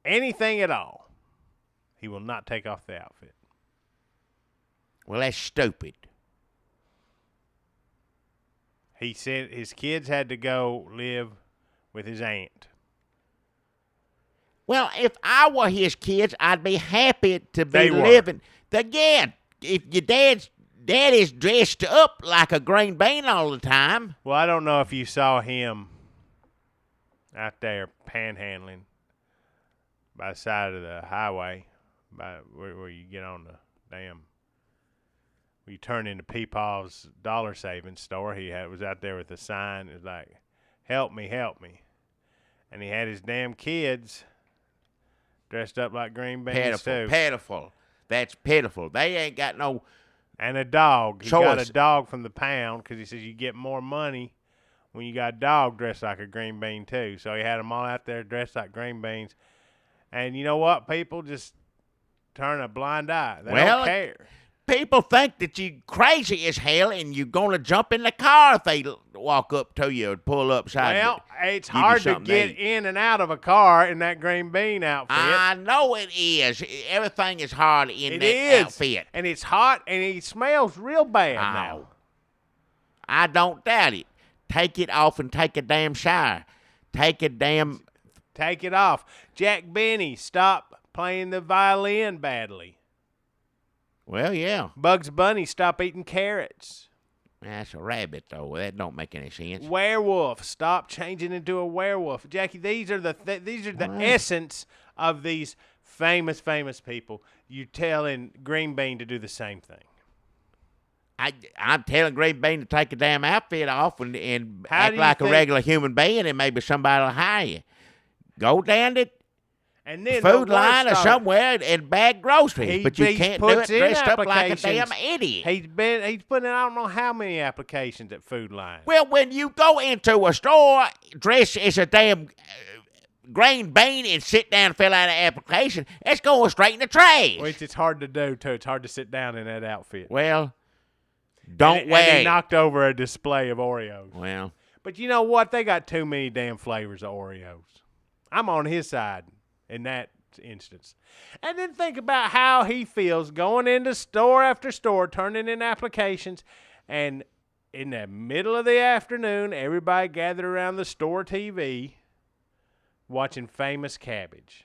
at all. He will not take off the outfit. Well, that's stupid. He said his kids had to go live with his aunt. Well, if I were his kids, I'd be happy to be living. Again, if your daddy's dressed up like a green bean all the time. Well, I don't know if you saw him out there panhandling by the side of the highway, by where you get on the damn. Where you turn into Peepaw's dollar savings store. He was out there with a sign. It was like, "Help me, help me," and he had his damn kids dressed up like green beans too. Pitiful. That's pitiful. They ain't got no. And a dog. He got a dog from the pound because he says you get more money when you got a dog dressed like a green bean too. So he had them all out there dressed like green beans. And you know what? People just turn a blind eye. They don't care. People think that you crazy as hell and you're going to jump in the car if they walk up to you or pull up beside you. Well, it's hard to get in and out of a car in that green bean outfit. I know it is. Everything is hard in that outfit. And it's hot and he smells real bad now. I don't doubt it. Take it off and take a damn shower. Take it off. Jack Benny, stop playing the violin badly. Well, yeah. Bugs Bunny, stop eating carrots. That's a rabbit, though. That don't make any sense. Werewolf. Stop changing into a werewolf. Jackie, these are the essence of these famous people. You telling Green Bean to do the same thing. I'm telling Green Bean to take a damn outfit off and How act like a regular human being, and maybe somebody will hire you. Go down to and then food line or somewhere and bag groceries, but you can't do it dressed up like a damn idiot. He's putting in I don't know how many applications at Food Line. Well, when you go into a store dressed as a damn Green Bean and sit down and fill out an application, it's going straight in the trash. Which it's hard to do, too. It's hard to sit down in that outfit. Well, don't wear it. And he knocked over a display of Oreos. Well. But you know what? They got too many damn flavors of Oreos. I'm on his side in that instance. And then think about how he feels going into store after store, turning in applications, and in the middle of the afternoon, everybody gathered around the store TV watching Famous Cabbage.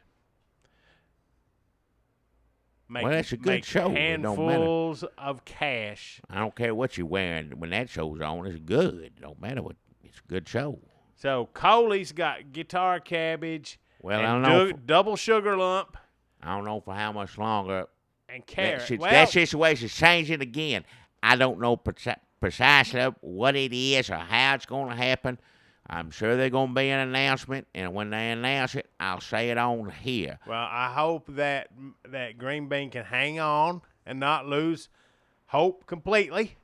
Well, that's a good show. Handfuls of cash. I don't care what you're wearing. When that show's on, it's good. It don't matter what. It's a good show. So Coley's got guitar cabbage. Well, I don't know. Double sugar lump. I don't know for how much longer. And carrot. That situation's changing again. I don't know precisely what it is or how it's going to happen. I'm sure there's going to be an announcement, and when they announce it, I'll say it on here. Well, I hope that Green Bean can hang on and not lose hope completely.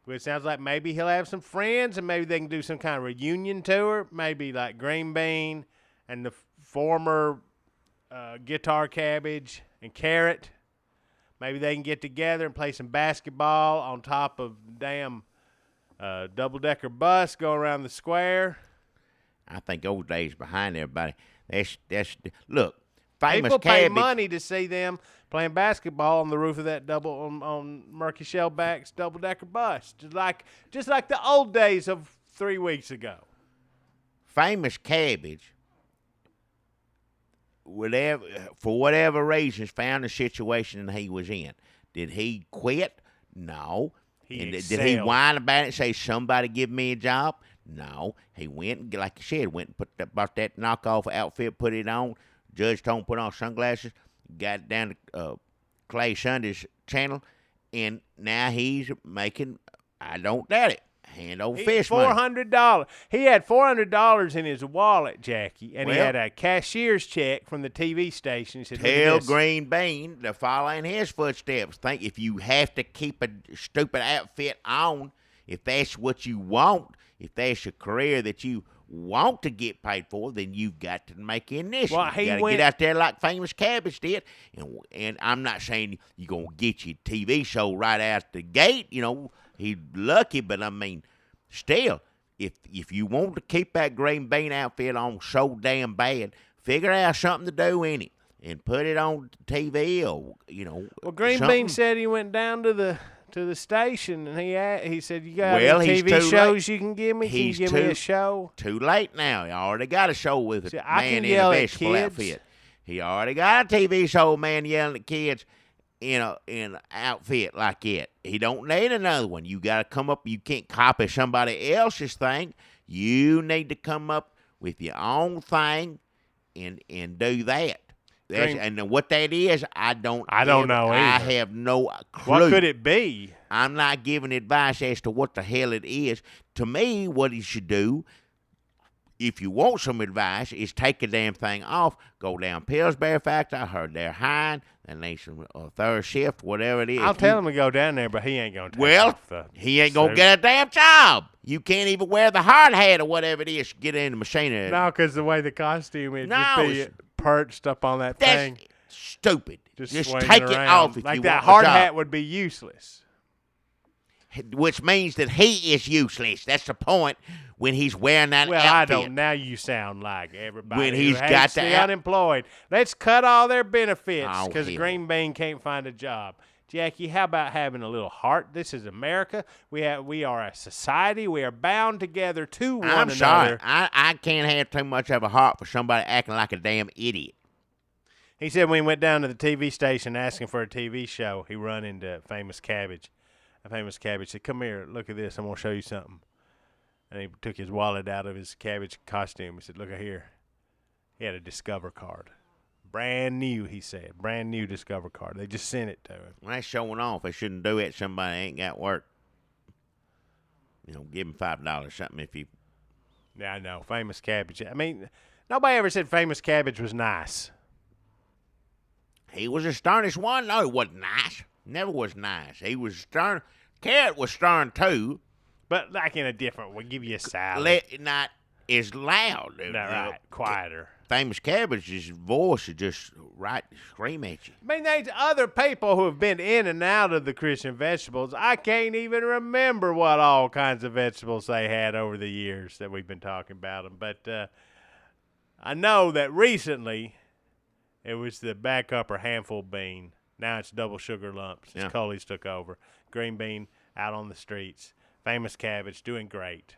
It sounds like maybe he'll have some friends, and maybe they can do some kind of reunion tour. Maybe like Green Bean and the former Guitar Cabbage and Carrot. Maybe they can get together and play some basketball on top of damn double-decker bus, go around the square. I think those days behind everybody. That's look. Famous People pay Cabbage, money to see them playing basketball on the roof of that on Murky Shellback's double-decker bus, just like the old days of 3 weeks ago. Famous Cabbage, for whatever reasons, found the situation that he was in. Did he quit? No. Did he whine about it and say, somebody give me a job? No. He went, like you said, went and bought that knockoff outfit, put it on. Judge told him put on sunglasses, got down to Clay Sunday's channel, and now he's making, I don't doubt it, hand over fist money. $400. He had $400 in his wallet, Jackie, and he had a cashier's check from the TV station. He said, tell Green Bean to follow in his footsteps. Think if you have to keep a stupid outfit on, if that's what you want, if that's a career that you want to get paid for, then you've got to make initiative. Well, you got to get out there like Famous Cabbage did. And I'm not saying you're going to get your TV show right out the gate. You know, he's lucky, but I mean, still, if you want to keep that Green Bean outfit on so damn bad, figure out something to do in it and put it on TV or, you know. Well, Green Bean said he went down to the station and he said, you got any TV shows you can give me? Can you give me a show? Too late now. He already got a show with a man in a vegetable outfit. He already got a TV show, man yelling at kids in an outfit like it. He don't need another one. You got to come up. You can't copy somebody else's thing. You need to come up with your own thing and do that. And what that is, I don't know either. I have no clue. What could it be? I'm not giving advice as to what the hell it is. To me, what he should do, if you want some advice, is take the damn thing off, go down Pillsbury Factory. I heard they're hiring. They need some third shift, whatever it is. I'll tell him to go down there, but he ain't going to take off the he ain't going to get a damn job. You can't even wear the hard hat or whatever it is to get in the machinery. No, because the way the costume is, just be perched up on that thing. That's stupid. Just take it off if you want that hard hat would be useless. Which means that he is useless. That's the point when he's wearing that outfit. Well, I don't. Now you sound like everybody when he's got the unemployed. Let's cut all their benefits because Green Bean can't find a job. Jackie, how about having a little heart? This is America. We are a society. We are bound together to one another. I'm sorry. I can't have too much of a heart for somebody acting like a damn idiot. He said when he went down to the TV station asking for a TV show, he run into Famous Cabbage. a famous cabbage, said, "Come here, look at this. I'm going to show you something." And he took his wallet out of his cabbage costume. He said, "Look here." He had a Discover card. Brand new, he said. Brand new Discover card. They just sent it to him. Well, that's showing off. They shouldn't do it. Somebody ain't got work. Give him $5 something if you. Yeah, I know. Famous cabbage. I mean, nobody ever said famous cabbage was nice. He was the sternest one. No, he wasn't nice. Never was nice. He was stern. Carrot was stern too. But like in a different way. Give you a salad. Not as loud. No, right. Quieter. Famous Cabbage's voice is just right scream at you. I mean, there's other people who have been in and out of the Christian vegetables. I can't even remember what all kinds of vegetables they had over the years that we've been talking about them. But I know that recently it was the back upper handful bean. Now it's double sugar lumps. It's Coley's took over. Green bean out on the streets. Famous cabbage doing great.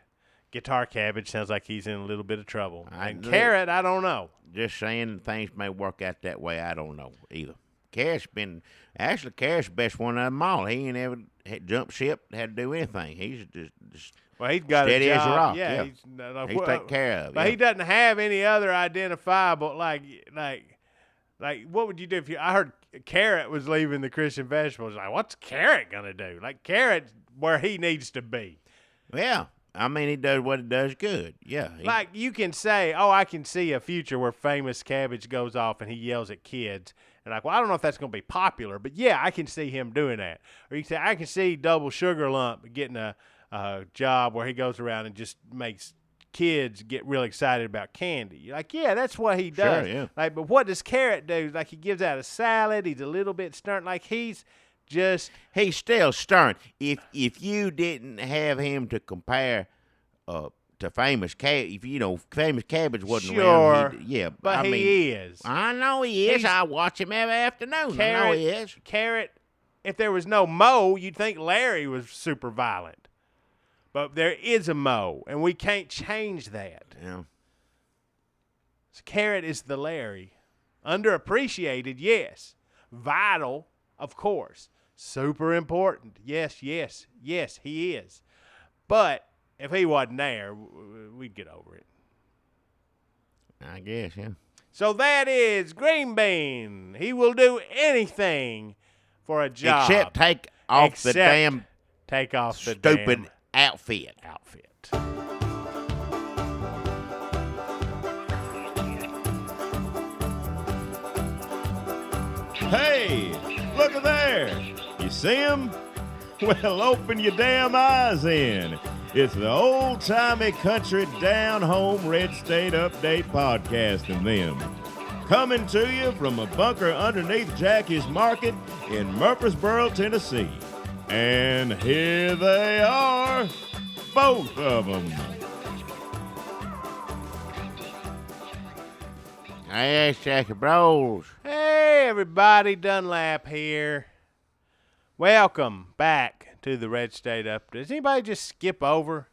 Guitar cabbage sounds like he's in a little bit of trouble. And carrot, I don't know. Just saying things may work out that way. I don't know either. Carrot's the best one of them all. He ain't ever jumped ship, had to do anything. He's just well, he's got steady a job. as a rock. Yeah, he's taken care of. But he doesn't have any other identifiable like what would you do if I heard Carrot was leaving the Christian vegetables? Like, what's Carrot gonna do? Like, Carrot's where he needs to be. Yeah. I mean, he does what he does good. Yeah. Like, you can say, I can see a future where famous cabbage goes off and he yells at kids. And like, well, I don't know if that's going to be popular, but yeah, I can see him doing that. Or you can say, I can see Double Sugar Lump getting a job where he goes around and just makes kids get real excited about candy. You're like, yeah, that's what he does. Sure, yeah. Like, but what does Carrot do? Like, he gives out a salad. He's a little bit stern. Like, he's still stern. If you didn't have him to compare to famous cabbage, famous cabbage wasn't around. But he is. I know he is. I watch him every afternoon. I know he is. Carrot. If there was no Mo, you'd think Larry was super violent. But there is a Mo, and we can't change that. Yeah. So Carrot is the Larry. Underappreciated, yes. Vital, of course. Super important. Yes, he is. But if he wasn't there, we'd get over it. I guess, yeah. So that is Green Bean. He will do anything for a job. Except take off the damn stupid outfit. Hey, look at there. You see him? Well, open your damn eyes in. It's the old-timey country down-home Red State Update podcast and them. Coming to you from a bunker underneath Jackie's Market in Murfreesboro, Tennessee. And here they are, both of them. Hey, it's Jackie Broyles. Hey, everybody, Dunlap here. Welcome back to the Red State Update. Does anybody just skip over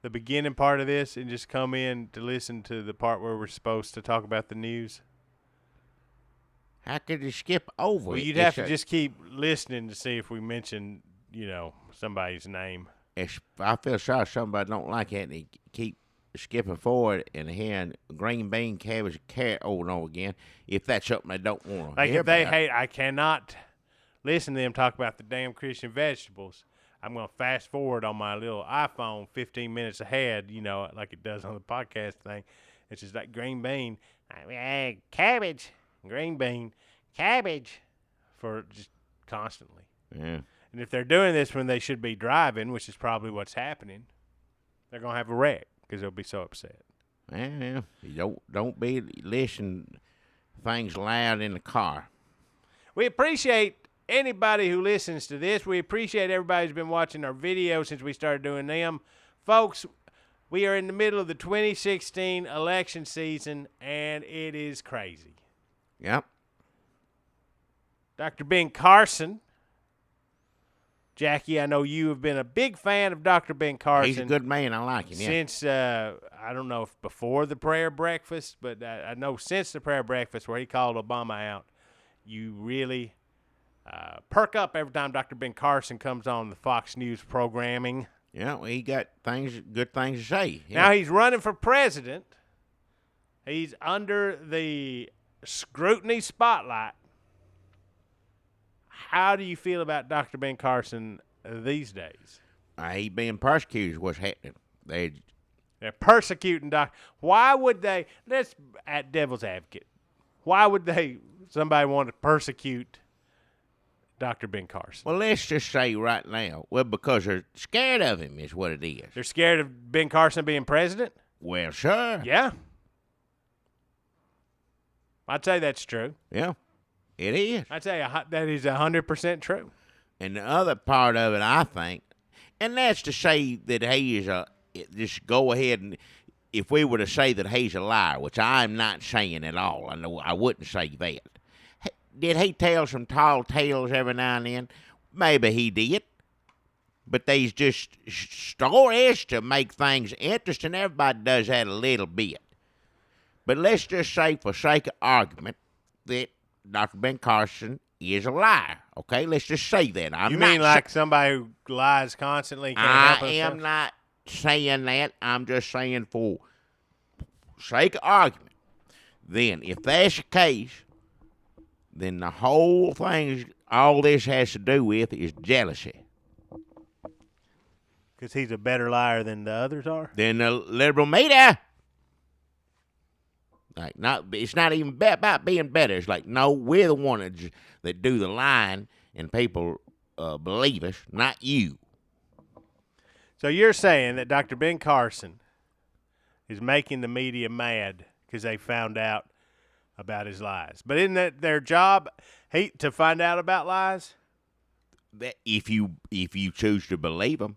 the beginning part of this and just come in to listen to the part where we're supposed to talk about the news? How could you skip over Well, it? you'd have to just keep listening to see if we mention, somebody's name. I feel sorry somebody don't like it and they keep skipping forward and hearing green bean, cabbage, carrot over and over again. If that's something they don't want to hear if they about. hate, I cannot listen to them talk about the damn Christian vegetables. I'm going to fast forward on my little iPhone 15 minutes ahead, like it does on the podcast thing. It's just like green bean, cabbage, green bean, cabbage, for just constantly. Yeah. And if they're doing this when they should be driving, which is probably what's happening, they're going to have a wreck because they'll be so upset. Yeah. You don't be listening things loud in the car. We appreciate anybody who listens to this. We appreciate everybody who's been watching our videos since we started doing them. Folks, we are in the middle of the 2016 election season, and it is crazy. Yep. Dr. Ben Carson. Jackie, I know you have been a big fan of Dr. Ben Carson. He's a good man. I like him, yeah. Since, I don't know if before the prayer breakfast, but I know since the prayer breakfast where he called Obama out, you really perk up every time Dr. Ben Carson comes on the Fox News programming. Yeah, well, he got good things to say. Yeah. Now he's running for president. He's under the scrutiny spotlight. How do you feel about Dr. Ben Carson these days? He being persecuted is what's happening. They're persecuting Doc. Why would they? Let's at devil's advocate. Why would somebody want to persecute Dr. Ben Carson? Well, let's just say right now, because they're scared of him is what it is. They're scared of Ben Carson being president? Well, sure. Yeah. I'd say that's true. Yeah, it is. I'd say that is 100% true. And the other part of it, I think, and that's to say that he is just go ahead and if we were to say that he's a liar, which I'm not saying at all, I know I wouldn't say that. Did he tell some tall tales every now and then? Maybe he did. But they's just stories to make things interesting. Everybody does that a little bit. But let's just say, for sake of argument, that Dr. Ben Carson is a liar. Okay, let's just say that. You mean like somebody who lies constantly? I am not saying that. I'm just saying for sake of argument. Then, if that's the case, then the whole thing, all this has to do with is jealousy. Because he's a better liar than the others are? Than the liberal media. Like, it's not even about being better. It's like, no, we're the ones that do the lying, and people believe us, not you. So you're saying that Dr. Ben Carson is making the media mad because they found out about his lies. But isn't that their job to find out about lies? That if you choose to believe them.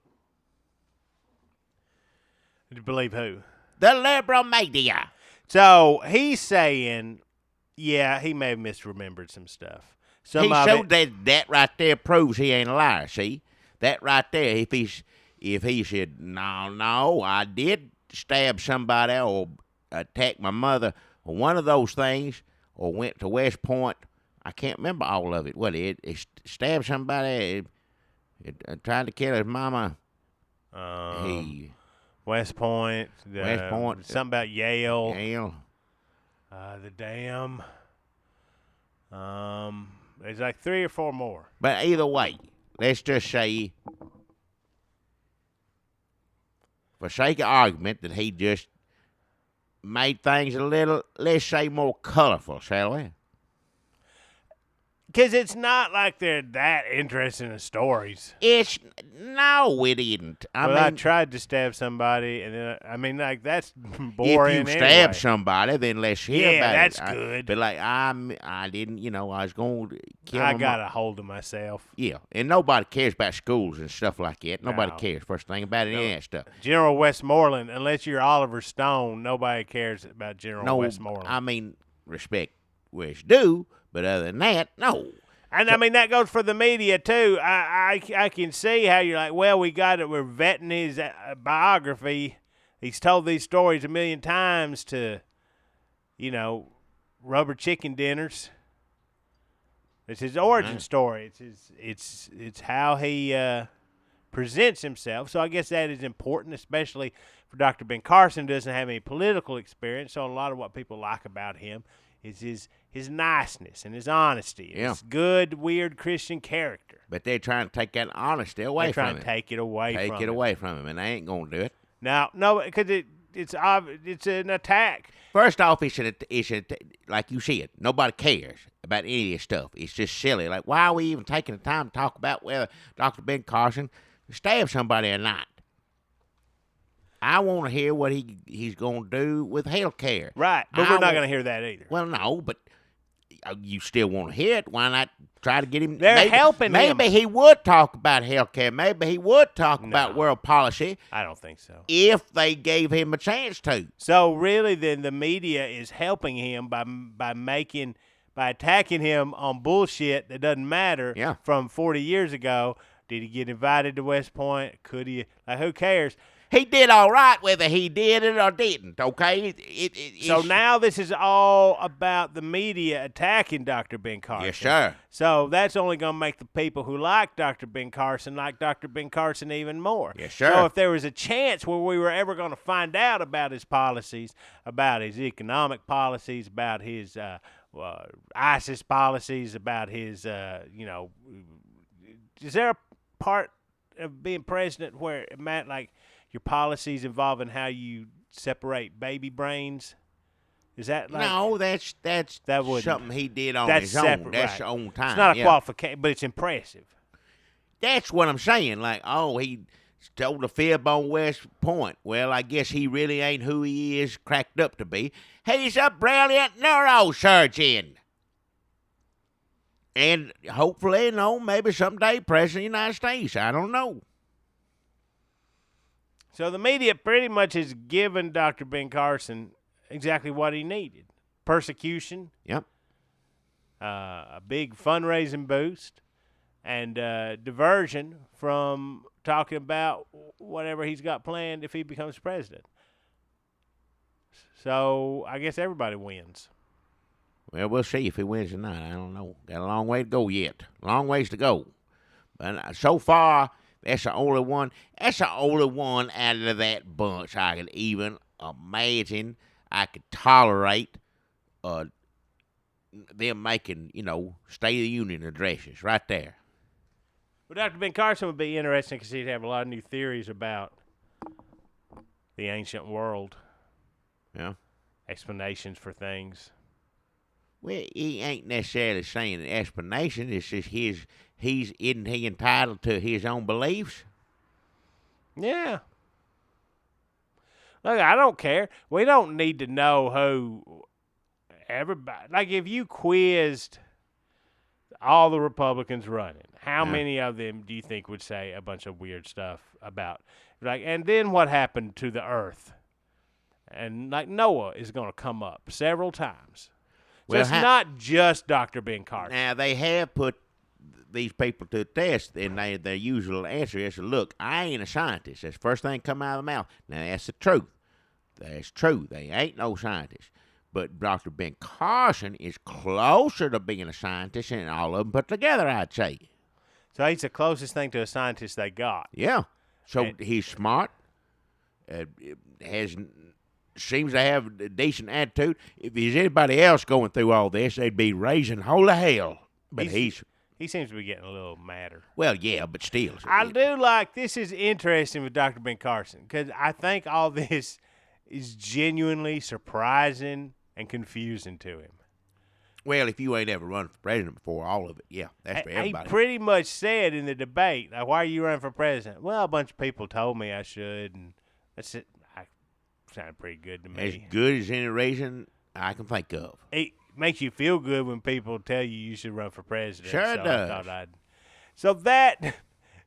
To believe who? The liberal media. So he's saying, yeah, he may have misremembered some stuff. He showed that right there proves he ain't a liar. See, that right there. If he said no, I did stab somebody or attack my mother or one of those things, or went to West Point, I can't remember all of it. What he stabbed somebody, tried to kill his mama. West Point. Something about Yale. The dam. There's like 3 or 4 more. But either way, let's just say, for sake of argument, that he just made things a little, let's say, more colorful, shall we? Because it's not like they're that interested in the stories. No, it isn't. I tried to stab somebody, and then, that's boring. If you stab somebody, then let's hear about it. Yeah, that's good. But I didn't, I was going to kill him. I got a hold of myself. Yeah, and nobody cares about schools and stuff like that. Nobody cares, first thing about any of that stuff. General Westmoreland, unless you're Oliver Stone, nobody cares about General Westmoreland. I mean, respect where it's due. But other than that, no. And, that goes for the media, too. I can see how you're like, well, we're vetting his biography. He's told these stories a million times to, rubber chicken dinners. It's his origin story. It's how he presents himself. So I guess that is important, especially for Dr. Ben Carson, who doesn't have any political experience. So a lot of what people like about him is his niceness and his honesty and his good, weird Christian character. But they're trying to take that honesty away from him. They're trying to take it away from him. Take it away from him, and they ain't going to do it. No, because it's an attack. First off, it should, like you said, nobody cares about any of this stuff. It's just silly. Like, why are we even taking the time to talk about whether Dr. Ben Carson stabbed somebody or not? I want to hear what he's going to do with health care. Right, but we're not going to hear that either. Well, no, but you still want to hear it. Why not try to get him? They're helping him. Maybe he would talk about health care. Maybe he would talk about world policy. I don't think so. If they gave him a chance to. So really, then the media is helping him by attacking him on bullshit that doesn't matter from 40 years ago. Did he get invited to West Point? Could he? Who cares? He did all right whether he did it or didn't, okay? So now this is all about the media attacking Dr. Ben Carson. Yes, sir. So that's only going to make the people who like Dr. Ben Carson like Dr. Ben Carson even more. Yes, sir. So if there was a chance where we were ever going to find out about his policies, about his economic policies, about his ISIS policies, about his, is there a part of being president where it meant like your policies involving how you separate baby brains? Is that like no? That's something he did on his separate, own. That's right. on time. It's not a qualification, but it's impressive. That's what I'm saying. Like, he told a fib on West Point. Well, I guess he really ain't who he is cracked up to be. He's a brilliant neurosurgeon. And hopefully, maybe someday president of the United States. I don't know. So the media pretty much has given Dr. Ben Carson exactly what he needed. Persecution. Yep. A big fundraising boost. And diversion from talking about whatever he's got planned if he becomes president. So I guess everybody wins. Well, we'll see if he wins or not. I don't know. Got a long way to go yet. Long ways to go. But so far, that's the only one. That's the only one out of that bunch I could even imagine I could tolerate them making, State of the Union addresses right there. Well, Dr. Ben Carson would be interesting because he'd have a lot of new theories about the ancient world. Yeah. Explanations for things. Well, he ain't necessarily saying an explanation. It's just isn't he entitled to his own beliefs? Yeah. Look, I don't care. We don't need to know who everybody. Like, if you quizzed all the Republicans running, how many of them do you think would say a bunch of weird stuff about, like, and then what happened to the earth? And, like, Noah is going to come up several times. So it's not just Dr. Ben Carson. Now, they have put these people to the test, and their usual answer is, look, I ain't a scientist. That's the first thing come out of the mouth. Now, that's the truth. That's true. They ain't no scientist. But Dr. Ben Carson is closer to being a scientist than all of them put together, I'd say. So he's the closest thing to a scientist they got. Yeah. So he's smart, seems to have a decent attitude. If there's anybody else going through all this, they'd be raising holy hell. But he seems to be getting a little madder. Well, yeah, but still. I do like, this is interesting with Dr. Ben Carson, because I think all this is genuinely surprising and confusing to him. Well, if you ain't ever run for president before, all of it, yeah, that's for everybody. He pretty much said in the debate, like, why are you running for president? Well, a bunch of people told me I should, and that's it. Sounded pretty good to me. As good as any reason I can think of. It makes you feel good when people tell you should run for president. Sure it does.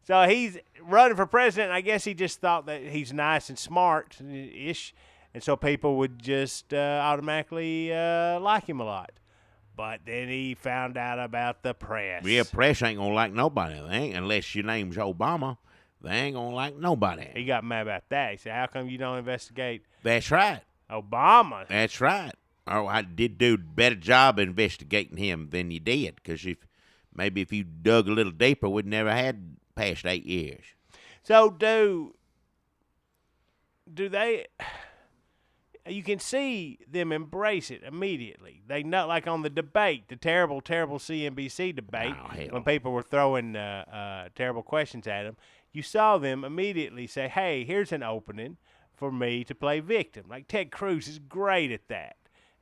So he's running for president. I guess he just thought that he's nice and smart-ish, and so people would just automatically like him a lot. But then he found out about the press. Yeah, press ain't going to like nobody, they ain't, unless your name's Obama. They ain't going to like nobody. He got mad about that. He said, how come you don't investigate That's right. Obama? That's right. Oh, I did do a better job investigating him than you did, because if you dug a little deeper, we'd never had past 8 years. So do they? You can see them embrace it immediately. They know, like on the debate, the terrible CNBC debate, when people were throwing terrible questions at them. You saw them immediately say, hey, here's an opening for me to play victim. Like Ted Cruz is great at that.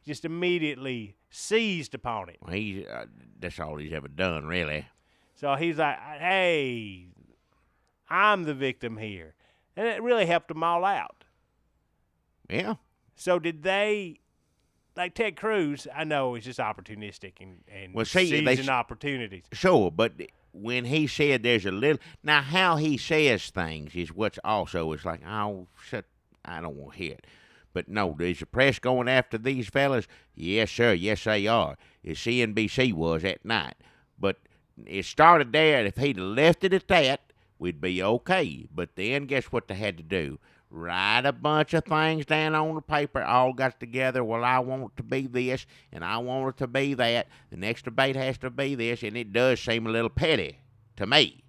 Just immediately seized upon it. Well, that's all he's ever done, really. So he's like, hey, I'm the victim here. And it really helped them all out. Yeah. So did they, like Ted Cruz, I know is just opportunistic and seizing opportunities. Sure, but when he said there's a little, now how he says things is what's also is like, oh, shit, I don't want to hear it. But no, is the press going after these fellas? Yes, sir, yes, they are. As CNBC was at night. But it started there, and if he'd left it at that, we'd be okay. But then guess what they had to do? write a bunch of things down on the paper, all got together. Well, I want it to be this, and I want it to be that. The next debate has to be this, and it does seem a little petty to me.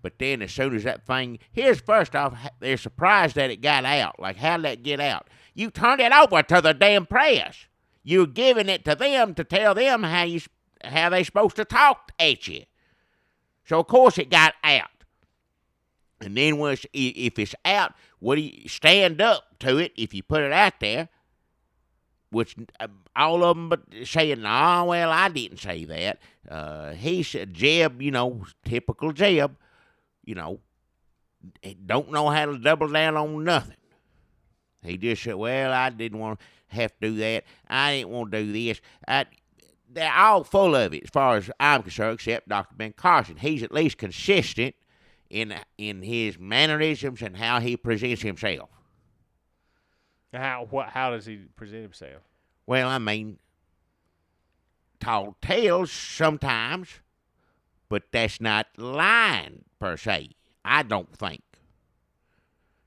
But then as soon as that thing, here's first off, they're surprised that it got out. Like, how did that get out? You turned it over to the damn press. You're giving it to them to tell them how they supposed to talk at you. So, of course, it got out. And then if it's out, what do you stand up to it if you put it out there? Which all of them but saying, no, well, I didn't say that. He said, Jeb, typical Jeb, don't know how to double down on nothing. He just said, well, I didn't want to have to do that. I didn't want to do this. They're all full of it as far as I'm concerned, except Dr. Ben Carson. He's at least consistent in his mannerisms and how he presents himself. How does he present himself? Well, I mean, tall tales sometimes, but that's not lying per se, I don't think.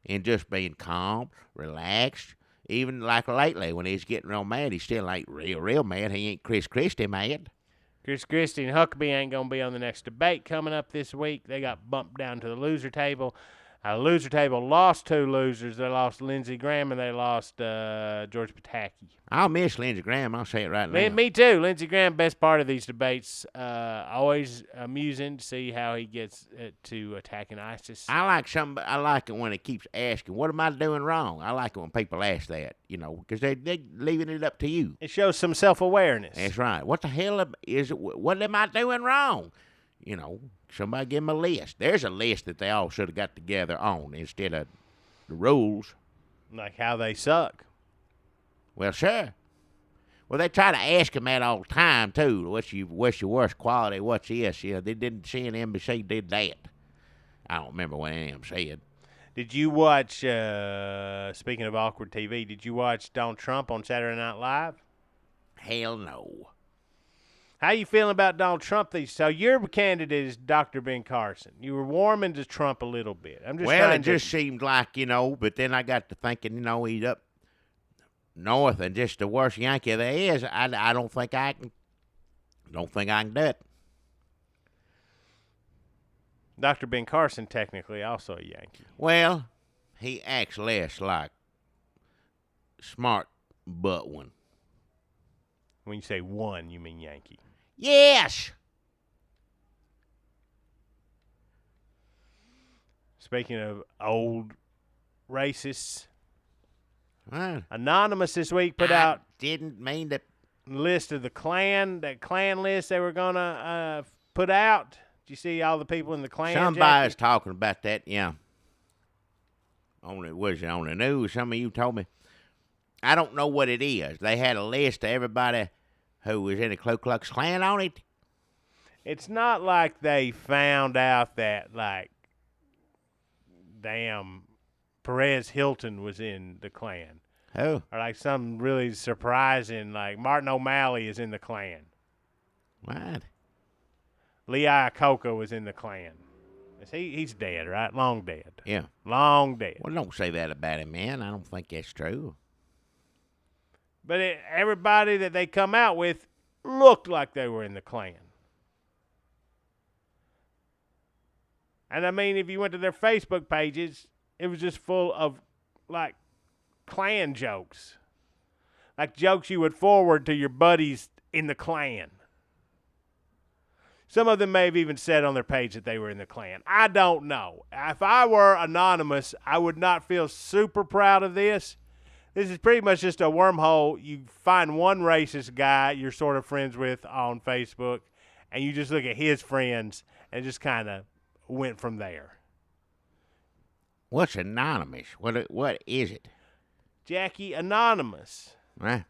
And just being calm, relaxed, even like lately when he's getting real mad, he still ain't real mad. He ain't Chris Christie mad. Chris Christie and Huckabee ain't going to be on the next debate coming up this week. They got bumped down to the loser table. The loser table lost two losers. They lost Lindsey Graham and they lost George Pataki. I'll miss Lindsey Graham. I'll say it right now. Me too. Lindsey Graham, best part of these debates. Always amusing to see how he gets to attacking ISIS. I like it when it keeps asking, what am I doing wrong? I like it when people ask that, because they're leaving it up to you. It shows some self-awareness. That's right. What the hell is it? What am I doing wrong? Somebody give them a list. There's a list that they all should have got together on instead of the rules. Like how they suck. Well, sure. Well, they try to ask him that all the time, too. What's your worst quality? What's this? They didn't see an NBC did that. I don't remember what any of them said. Did you watch, speaking of awkward TV, did you watch Donald Trump on Saturday Night Live? Hell no. How you feeling about Donald Trump? So your candidate is Dr. Ben Carson. You were warming to Trump a little bit. It just seemed like, but then I got to thinking, he's up north and just the worst Yankee there is. I don't think I can do it. Dr. Ben Carson technically also a Yankee. Well, he acts less like smart but one. When you say one, you mean Yankee. Yes. Speaking of old racists, What? Anonymous this week put out didn't mean to list of the Klan, that Klan list they were gonna put out. Did you see all the people in the Klan? Somebody's talking about that, yeah. Was it on the news? Some of you told me. I don't know what it is. They had a list of everybody who was in the Ku Klux Klan on it. It's not like they found out that, damn, Perez Hilton was in the Klan. Who? Or something really surprising, like Martin O'Malley is in the Klan. What? Lee Iacocca was in the Klan. He's dead, right? Long dead. Yeah. Long dead. Well, don't say that about him, man. I don't think that's true. But everybody that they come out with looked like they were in the Klan. And, if you went to their Facebook pages, it was just full of, Klan jokes. Like jokes you would forward to your buddies in the Klan. Some of them may have even said on their page that they were in the Klan. I don't know. If I were anonymous, I would not feel super proud of this. This is pretty much just a wormhole. You find one racist guy you're sort of friends with on Facebook, and you just look at his friends and just kind of went from there. What's anonymous? What is it? Jackie, Anonymous Right.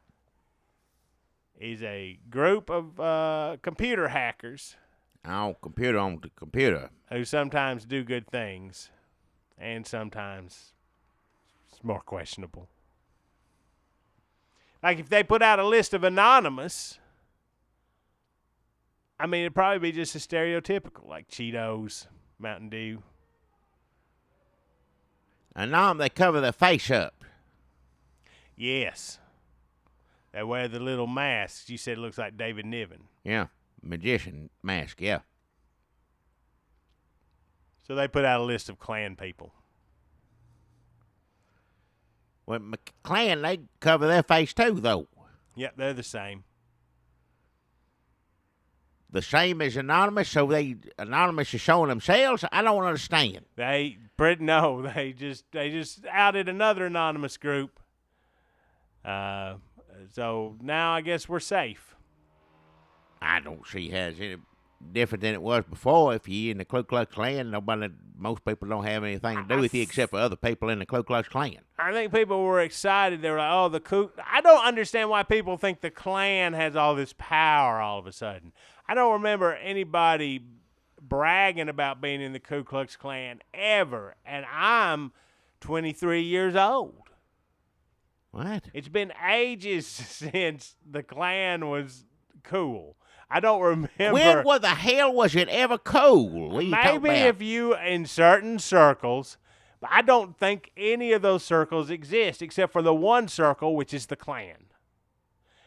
is a group of computer hackers. Oh, computer on the computer. Who sometimes do good things, and sometimes it's more questionable. Like if they put out a list of anonymous, it'd probably be just as stereotypical, like Cheetos, Mountain Dew. And they cover their face up. Yes. They wear the little masks. You said it looks like David Niven. Yeah, magician mask, yeah. So they put out a list of Klan people. Well, Klan, they cover their face too, though. Yep, they're the same. The same as Anonymous, so Anonymous is showing themselves? I don't understand. They just outed another anonymous group. So now I guess we're safe. I don't see how it's any different than it was before. If you're in the Ku Klux Klan, most people don't have anything to do with you except for other people in the Ku Klux Klan. I think people were excited. They were like, oh, I don't understand why people think the Klan has all this power all of a sudden. I don't remember anybody bragging about being in the Ku Klux Klan ever, and I'm 23 years old. What? It's been ages since the Klan was cool. I don't remember. When the hell was it ever cool? What Maybe if you in certain circles, but I don't think any of those circles exist except for the one circle, which is the Klan.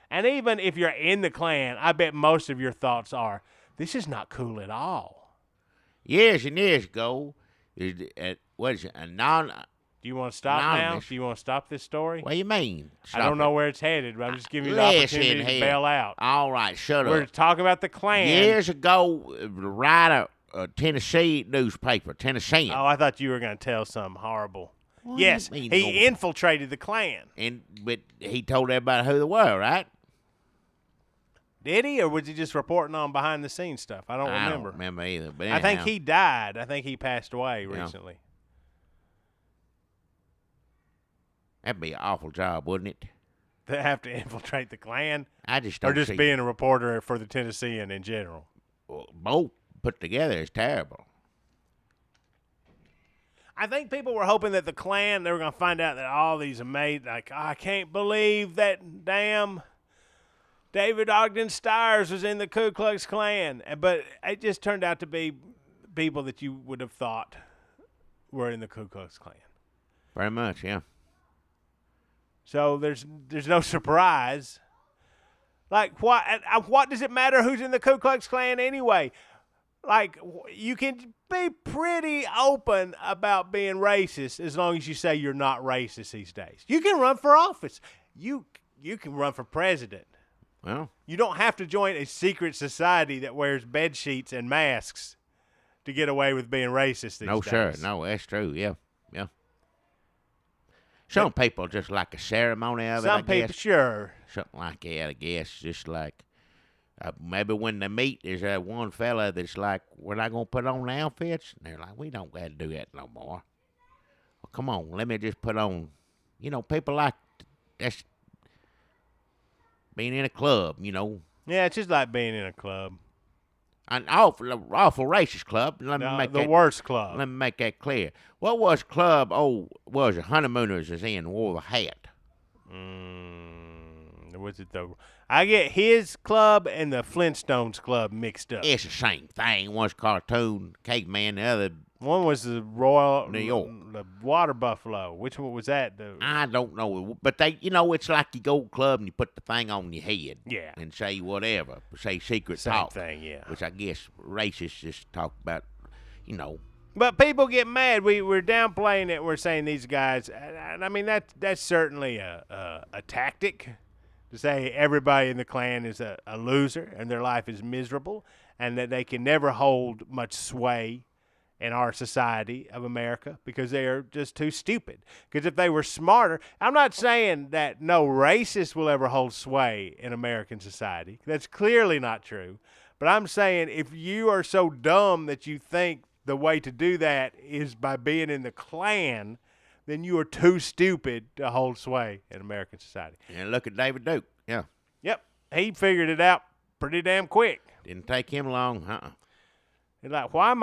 And even if you're in the Klan, I bet most of your thoughts are, this is not cool at all. Years and years ago, what is it, do you want to stop now? Do you want to stop this story? What do you mean? I don't know where it's headed, but I'm just giving you the opportunity to bail out. All right, shut up. We're talking about the Klan. Years ago, the writer, Tennessee newspaper, Tennessean. Oh, I thought you were going to tell something horrible. Yes, he infiltrated the Klan. But he told everybody who they were, right? Did he, or was he just reporting on behind-the-scenes stuff? I don't remember. I don't remember either. But anyhow, I think he died. I think he passed away recently. That'd be an awful job, wouldn't it? To have to infiltrate the Klan? I just don't Or just see being a reporter for the Tennessean in general? Well, both put together is terrible. I think people were hoping that the Klan, they were going to find out that all these amazing, like, I can't believe that damn David Ogden Stiers was in the Ku Klux Klan. But it just turned out to be people that you would have thought were in the Ku Klux Klan. Very much, yeah. So there's no surprise. Like, what does it matter who's in the Ku Klux Klan anyway? Like, you can be pretty open about being racist as long as you say you're not racist these days. You can run for office. You can run for president. Well, you don't have to join a secret society that wears bed sheets and masks to get away with being racist these days. No, sir. No, that's true. Yeah. Some people just like a ceremony of it, I guess. Some people, sure. Something like that, I guess. Just like maybe when they meet, there's that one fella that's like, we're not going to put on the outfits. And they're like, we don't got to do that no more. Well, come on, let me just put on. People like that's being in a club, Yeah, it's just like being in a club. An awful racist club. The worst club. Let me make that clear. What was club? Was it Honeymooners is in wore the hat? Was it I get his club and the Flintstones club mixed up. It's the same thing. One's cartoon caveman, the other. One was the Royal New York, the Water Buffalo. Which one was that? I don't know, but they, it's like you go to club and you put the thing on your head, yeah, and say whatever, say secret same talk, thing, yeah. Which I guess racists just talk about, But people get mad. We're downplaying it. We're saying these guys. And I mean that's certainly a tactic to say everybody in the Klan is a loser and their life is miserable and that they can never hold much sway in our society of America because they are just too stupid. Because if they were smarter, I'm not saying that no racist will ever hold sway in American society. That's clearly not true. But I'm saying if you are so dumb that you think the way to do that is by being in the Klan, then you are too stupid to hold sway in American society. And look at David Duke. Yeah. Yep. He figured it out pretty damn quick. Didn't take him long. He's like, why am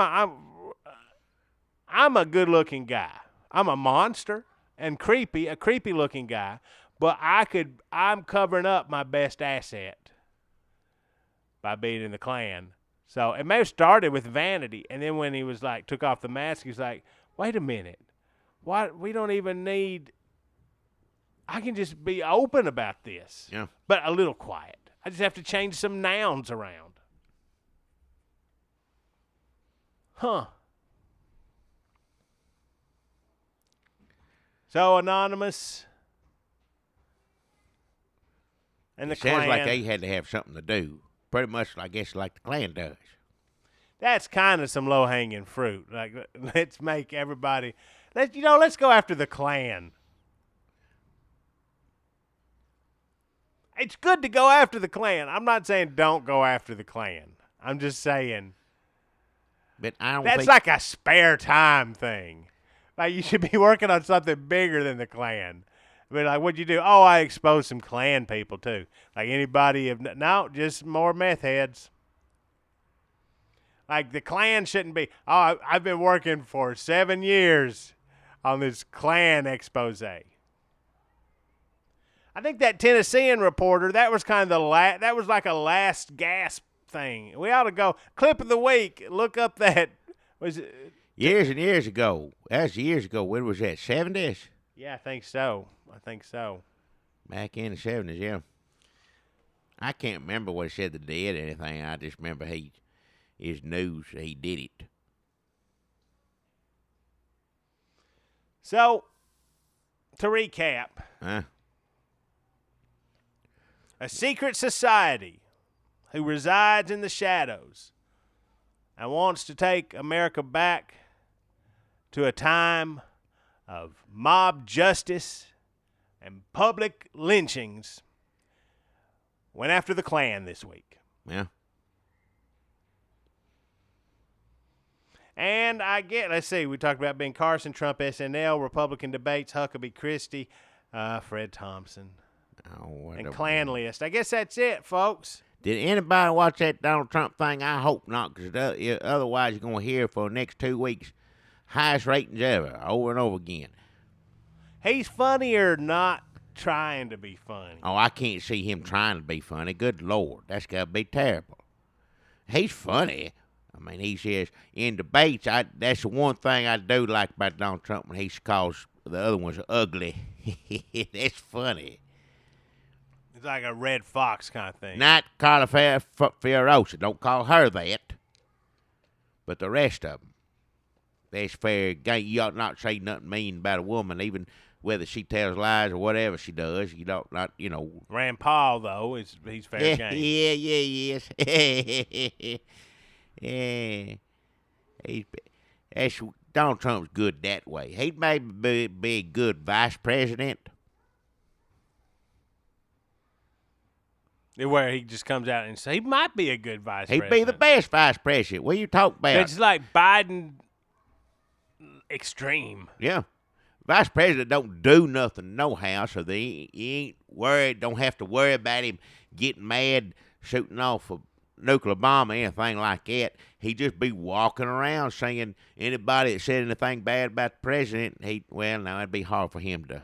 I'm a good-looking guy. I'm a monster and a creepy-looking guy, but I'm covering up my best asset by being in the Klan. So it may have started with vanity, and then when he was like, took off the mask, he's like, wait a minute. Why we don't even need. I can just be open about this. Yeah. But a little quiet. I just have to change some nouns around. Huh. So, Anonymous and the Klan. Sounds like they had to have something to do. Pretty much, I guess, like the Klan does. That's kind of some low-hanging fruit. Like, let's make everybody, let's go after the Klan. It's good to go after the Klan. I'm not saying don't go after the Klan. I'm just saying but I don't that's think, like a spare time thing. Like, you should be working on something bigger than the Klan. I mean, like, what'd you do? Oh, I exposed some Klan people, too. Like, anybody no, just more meth heads. Like, the Klan shouldn't be, oh, I've been working for 7 years on this Klan expose. I think that Tennessean reporter, that was kind of that was like a last gasp thing. We ought to go, clip of the week, look up that, was it? Years and years ago. That's years ago. When was that, 70s? Yeah, I think so. Back in the 70s, yeah. I can't remember what he said that did anything. I just remember his news, he did it. So, to recap, a secret society who resides in the shadows and wants to take America back to a time of mob justice and public lynchings went after the Klan this week. Yeah. And let's see, we talked about Ben Carson, Trump, SNL, Republican debates, Huckabee Christie, Fred Thompson, and Klan list. I guess that's it, folks. Did anybody watch that Donald Trump thing? I hope not, because otherwise you're going to hear for the next 2 weeks highest ratings ever, over and over again. He's funny or not trying to be funny? Oh, I can't see him trying to be funny. Good Lord, that's got to be terrible. He's funny. I mean, he says in debates, that's the one thing I do like about Donald Trump when he calls the other ones ugly. That's funny. It's like a Red Fox kind of thing. Not Carla Fiorosa. Don't call her that. But the rest of them. That's fair game. You ought not say nothing mean about a woman, even whether she tells lies or whatever she does. You don't not. Rand Paul, though, he's fair game. Yes. Donald Trump's good that way. He'd maybe be a good vice president. Where he just comes out and says he might be a good vice president. He'd be the best vice president. What are you talking about? It's like Biden extreme. Yeah. Vice president don't do nothing nohow, so he ain't worried, don't have to worry about him getting mad, shooting off a nuclear bomb or anything like that. He'd just be walking around saying anybody that said anything bad about the president, it'd be hard for him to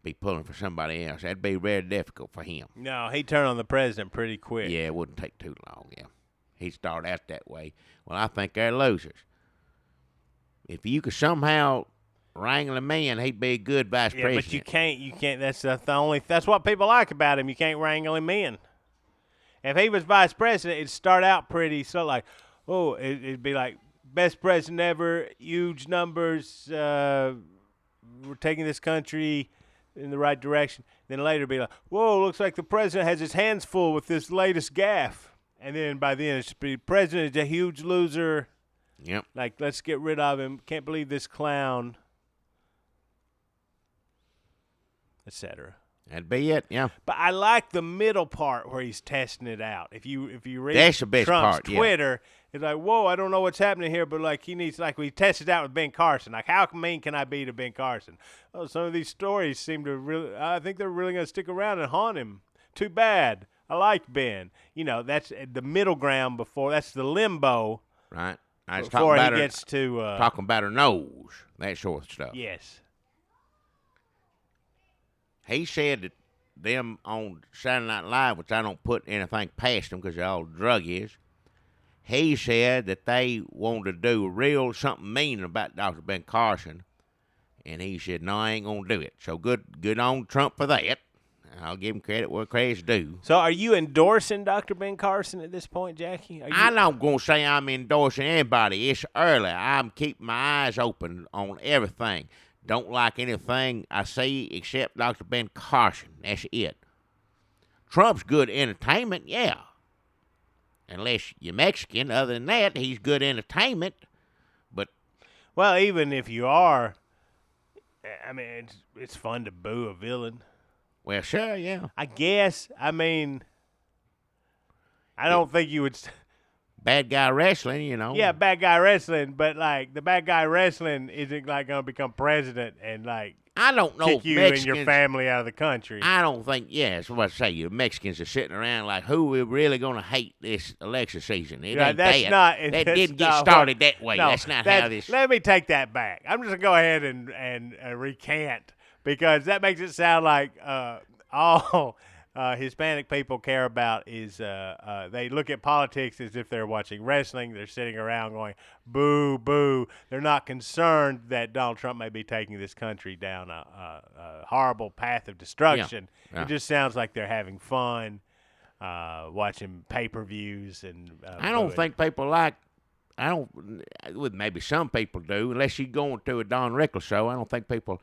be pulling for somebody else. That'd be very difficult for him. No, he'd turn on the president pretty quick. Yeah, it wouldn't take too long, yeah. He'd start out that way. Well, I think they're losers. If you could somehow wrangle him in, he'd be a good vice president. But you can't, that's what people like about him. You can't wrangle him in. If he was vice president, it'd start out pretty it'd be like, best president ever, huge numbers, we're taking this country in the right direction. Then later be like, whoa, looks like the president has his hands full with this latest gaffe. And then by the end, it's be, president is a huge loser. Yep. Like, let's get rid of him. Can't believe this clown. Etc. That'd be it, yeah. But I like the middle part where he's testing it out. If you read that's the best Trump's part, Twitter, it's like, whoa, I don't know what's happening here, but like we tested out with Ben Carson. Like, how mean can I be to Ben Carson? Oh, some of these stories seem to really, I think they're really going to stick around and haunt him. Too bad. I like Ben. That's the middle ground before. That's the limbo. Right. I was before talking about he gets to talking about her nose, that sort of stuff. Yes. He said that them on Saturday Night Live, which I don't put anything past them because they're all druggies, he said that they wanted to do something mean about Dr. Ben Carson, And he said, no, I ain't going to do it. So good on Trump for that. I'll give him credit where credit's due. So are you endorsing Dr. Ben Carson at this point, Jackie? I'm not going to say I'm endorsing anybody. It's early. I'm keeping my eyes open on everything. Don't like anything I see except Dr. Ben Carson. That's it. Trump's good entertainment, yeah. Unless you're Mexican. Other than that, he's good entertainment. But well, even if you are, I mean, it's fun to boo a villain. Well, sure, yeah. I guess. I mean, I don't think you would. Bad guy wrestling, you know. Yeah, bad guy wrestling, but like the bad guy wrestling isn't like going to become president and like I don't know kick you and your family out of the country. I don't think. Yeah, that's what I say. You Mexicans are sitting around like, who are really going to hate this election season? It ain't that's that. not. That didn't get started that way. No, that's not how this. Let me take that back. I'm just gonna go ahead and recant because that makes it sound like all Hispanic people care about is they look at politics as if they're watching wrestling. They're sitting around going, boo, boo. They're not concerned that Donald Trump may be taking this country down a horrible path of destruction. Yeah. It just sounds like they're having fun watching pay-per-views. And I don't think people like – maybe some people do. Unless you're going to a Don Rickles show, I don't think people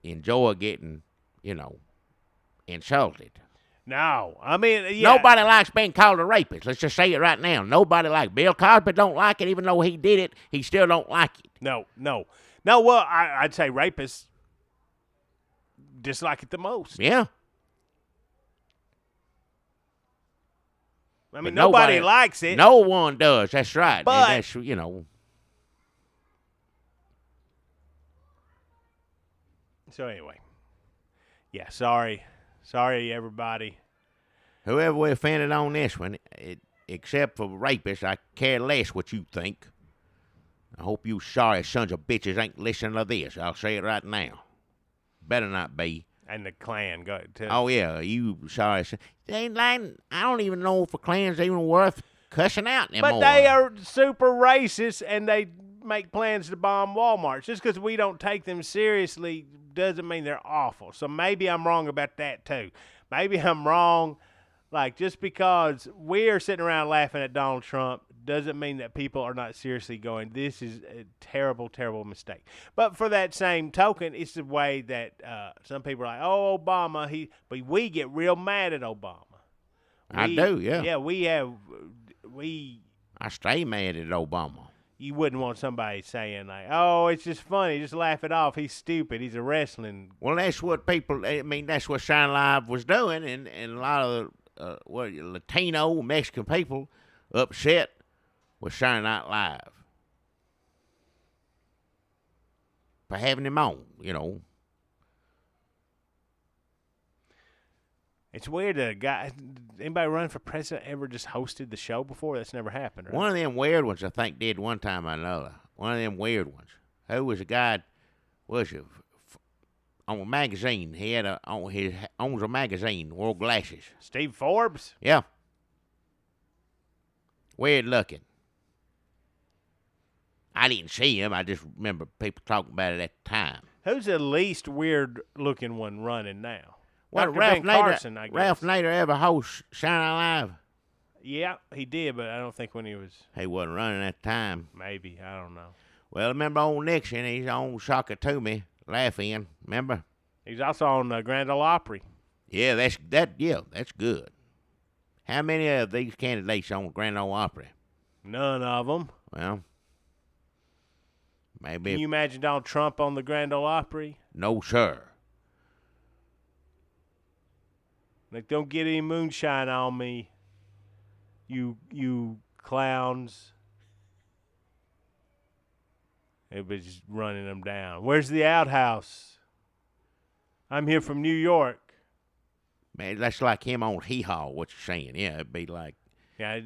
enjoy getting, insulted. No, I mean, yeah. Nobody likes being called a rapist. Let's just say it right now. Nobody likes. Bill Cosby don't like it, even though he did it. He still don't like it. No. Well, I'd say rapists dislike it the most. Yeah. I mean, nobody likes it. No one does. That's right. But and that's, So anyway, yeah. Sorry, everybody. Whoever we offended on this one, except for rapists, I care less what you think. I hope you sorry sons of bitches ain't listening to this. I'll say it right now. Better not be. And the Klan, go ahead. Oh, yeah, you sorry. They ain't like, I don't even know if a Klan's even worth cussing out anymore. But they are super racist, and they make plans to bomb Walmart. Just because we don't take them seriously doesn't mean they're awful. So maybe I'm wrong about that, too. Maybe I'm wrong. Like, just because we're sitting around laughing at Donald Trump doesn't mean that people are not seriously going, this is a terrible, terrible mistake. But for that same token, it's the way that some people are like, oh, Obama, but we get real mad at Obama. I do, yeah. Yeah, I stay mad at Obama. You wouldn't want somebody saying like, oh, it's just funny, just laugh it off. He's stupid. He's a wrestling. Well, that's what that's what Shine Live was doing, and a lot of Latino, Mexican people upset with Saturday Night Live for having him on, It's weird that a guy, anybody running for president ever just hosted the show before? That's never happened, right? One of them weird ones, I think, did one time or another. One of them weird ones. Who was a guy, on a magazine. He owns a magazine, wore glasses. Steve Forbes? Yeah. Weird looking. I didn't see him. I just remember people talking about it at the time. Who's the least weird looking one running now? Well, Ralph Carson, I guess. Ralph Nader ever host Shine Live? Yeah, he did, but I don't think when he wasn't running at the time. Maybe, I don't know. Well, remember old Nixon? He's on Shaka Toomey, laughing. Remember? He's also on Grand Ole Opry. Yeah, that's good. How many of these candidates on Grand Ole Opry? None of them. Well, maybe. Can you imagine Donald Trump on the Grand Ole Opry? No, sir. Like, don't get any moonshine on me, you clowns. Everybody's just running them down. Where's the outhouse? I'm here from New York. Man, that's like him on Hee Haw, what you're saying. Yeah, it'd be like. Yeah,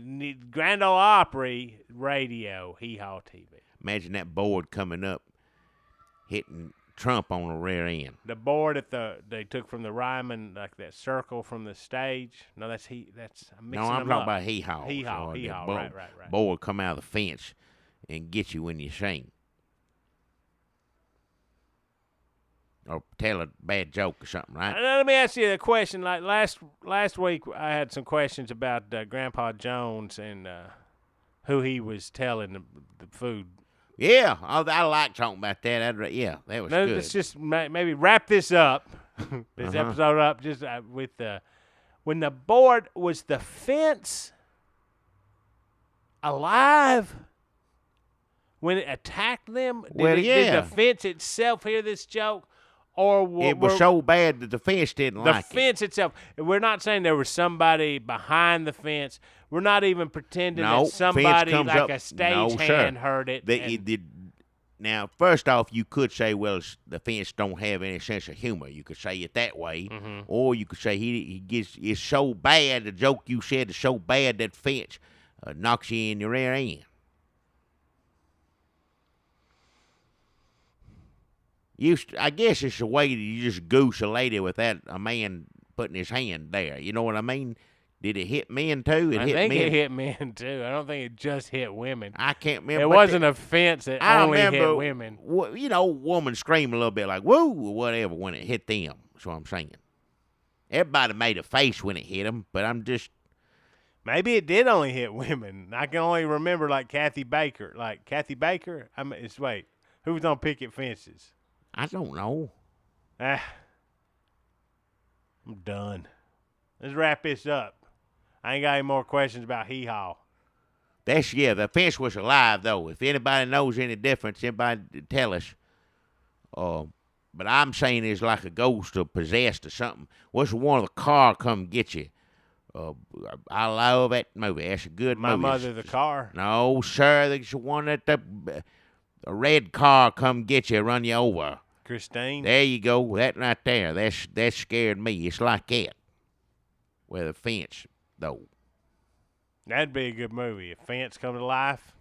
Grand Ole Opry radio, Hee Haw TV. Imagine that board coming up, hitting Trump on the rear end. The board they took from the Ryman, like that circle from the stage. No, I'm talking about Hee Haw. Hee Haw, right. Board come out of the fence and get you when you sing. or tell a bad joke or something, right? Let me ask you a question. Like last week, I had some questions about Grandpa Jones and who he was telling the food. Yeah, I like talking about that. That was good. Let's just maybe wrap this up, this episode up, just with when the board was the fence alive when it attacked them. Did the fence itself hear this joke? Or it was so bad that the fence didn't like it. The fence itself. We're not saying there was somebody behind the fence. We're not even pretending that somebody like a stagehand heard it. Now, first off, you could say, well, the fence don't have any sense of humor. You could say it that way. Mm-hmm. Or you could say it's so bad, the joke you said is so bad that fence knocks you in your rear end. I guess it's a way that you just goose a lady without a man putting his hand there. You know what I mean? Did it hit men too? I think it hit men too. I don't think it just hit women. I can't remember. It wasn't a fence that only hit women. You know, women scream a little bit like, woo, or whatever when it hit them. That's what I'm saying. Everybody made a face when it hit them, but I'm just... Maybe it did only hit women. I can only remember like Kathy Baker. Like Kathy Baker? Wait, who was on picket fences? I don't know. I'm done. Let's wrap this up. I ain't got any more questions about hee-haw. The fence was alive, though. If anybody knows any difference, anybody tell us. But I'm saying it's like a ghost or possessed or something. What's one of the car come get you? I love that movie. That's a good movie. My Mother, the Car? No, sir. There's one that the red car come get you, run you over. Christine? There you go. That right there. That scared me. It's like that. With a fence, though. That'd be a good movie. If Fence come to life.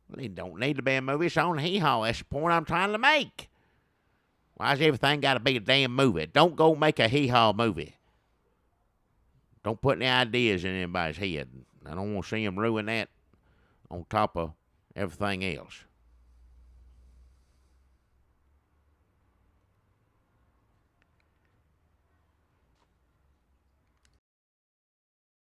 Well, it don't need to be a movie. It's on hee-haw. That's the point I'm trying to make. Why's everything got to be a damn movie? Don't go make a hee-haw movie. Don't put any ideas in anybody's head. I don't want to see them ruin that on top of everything else.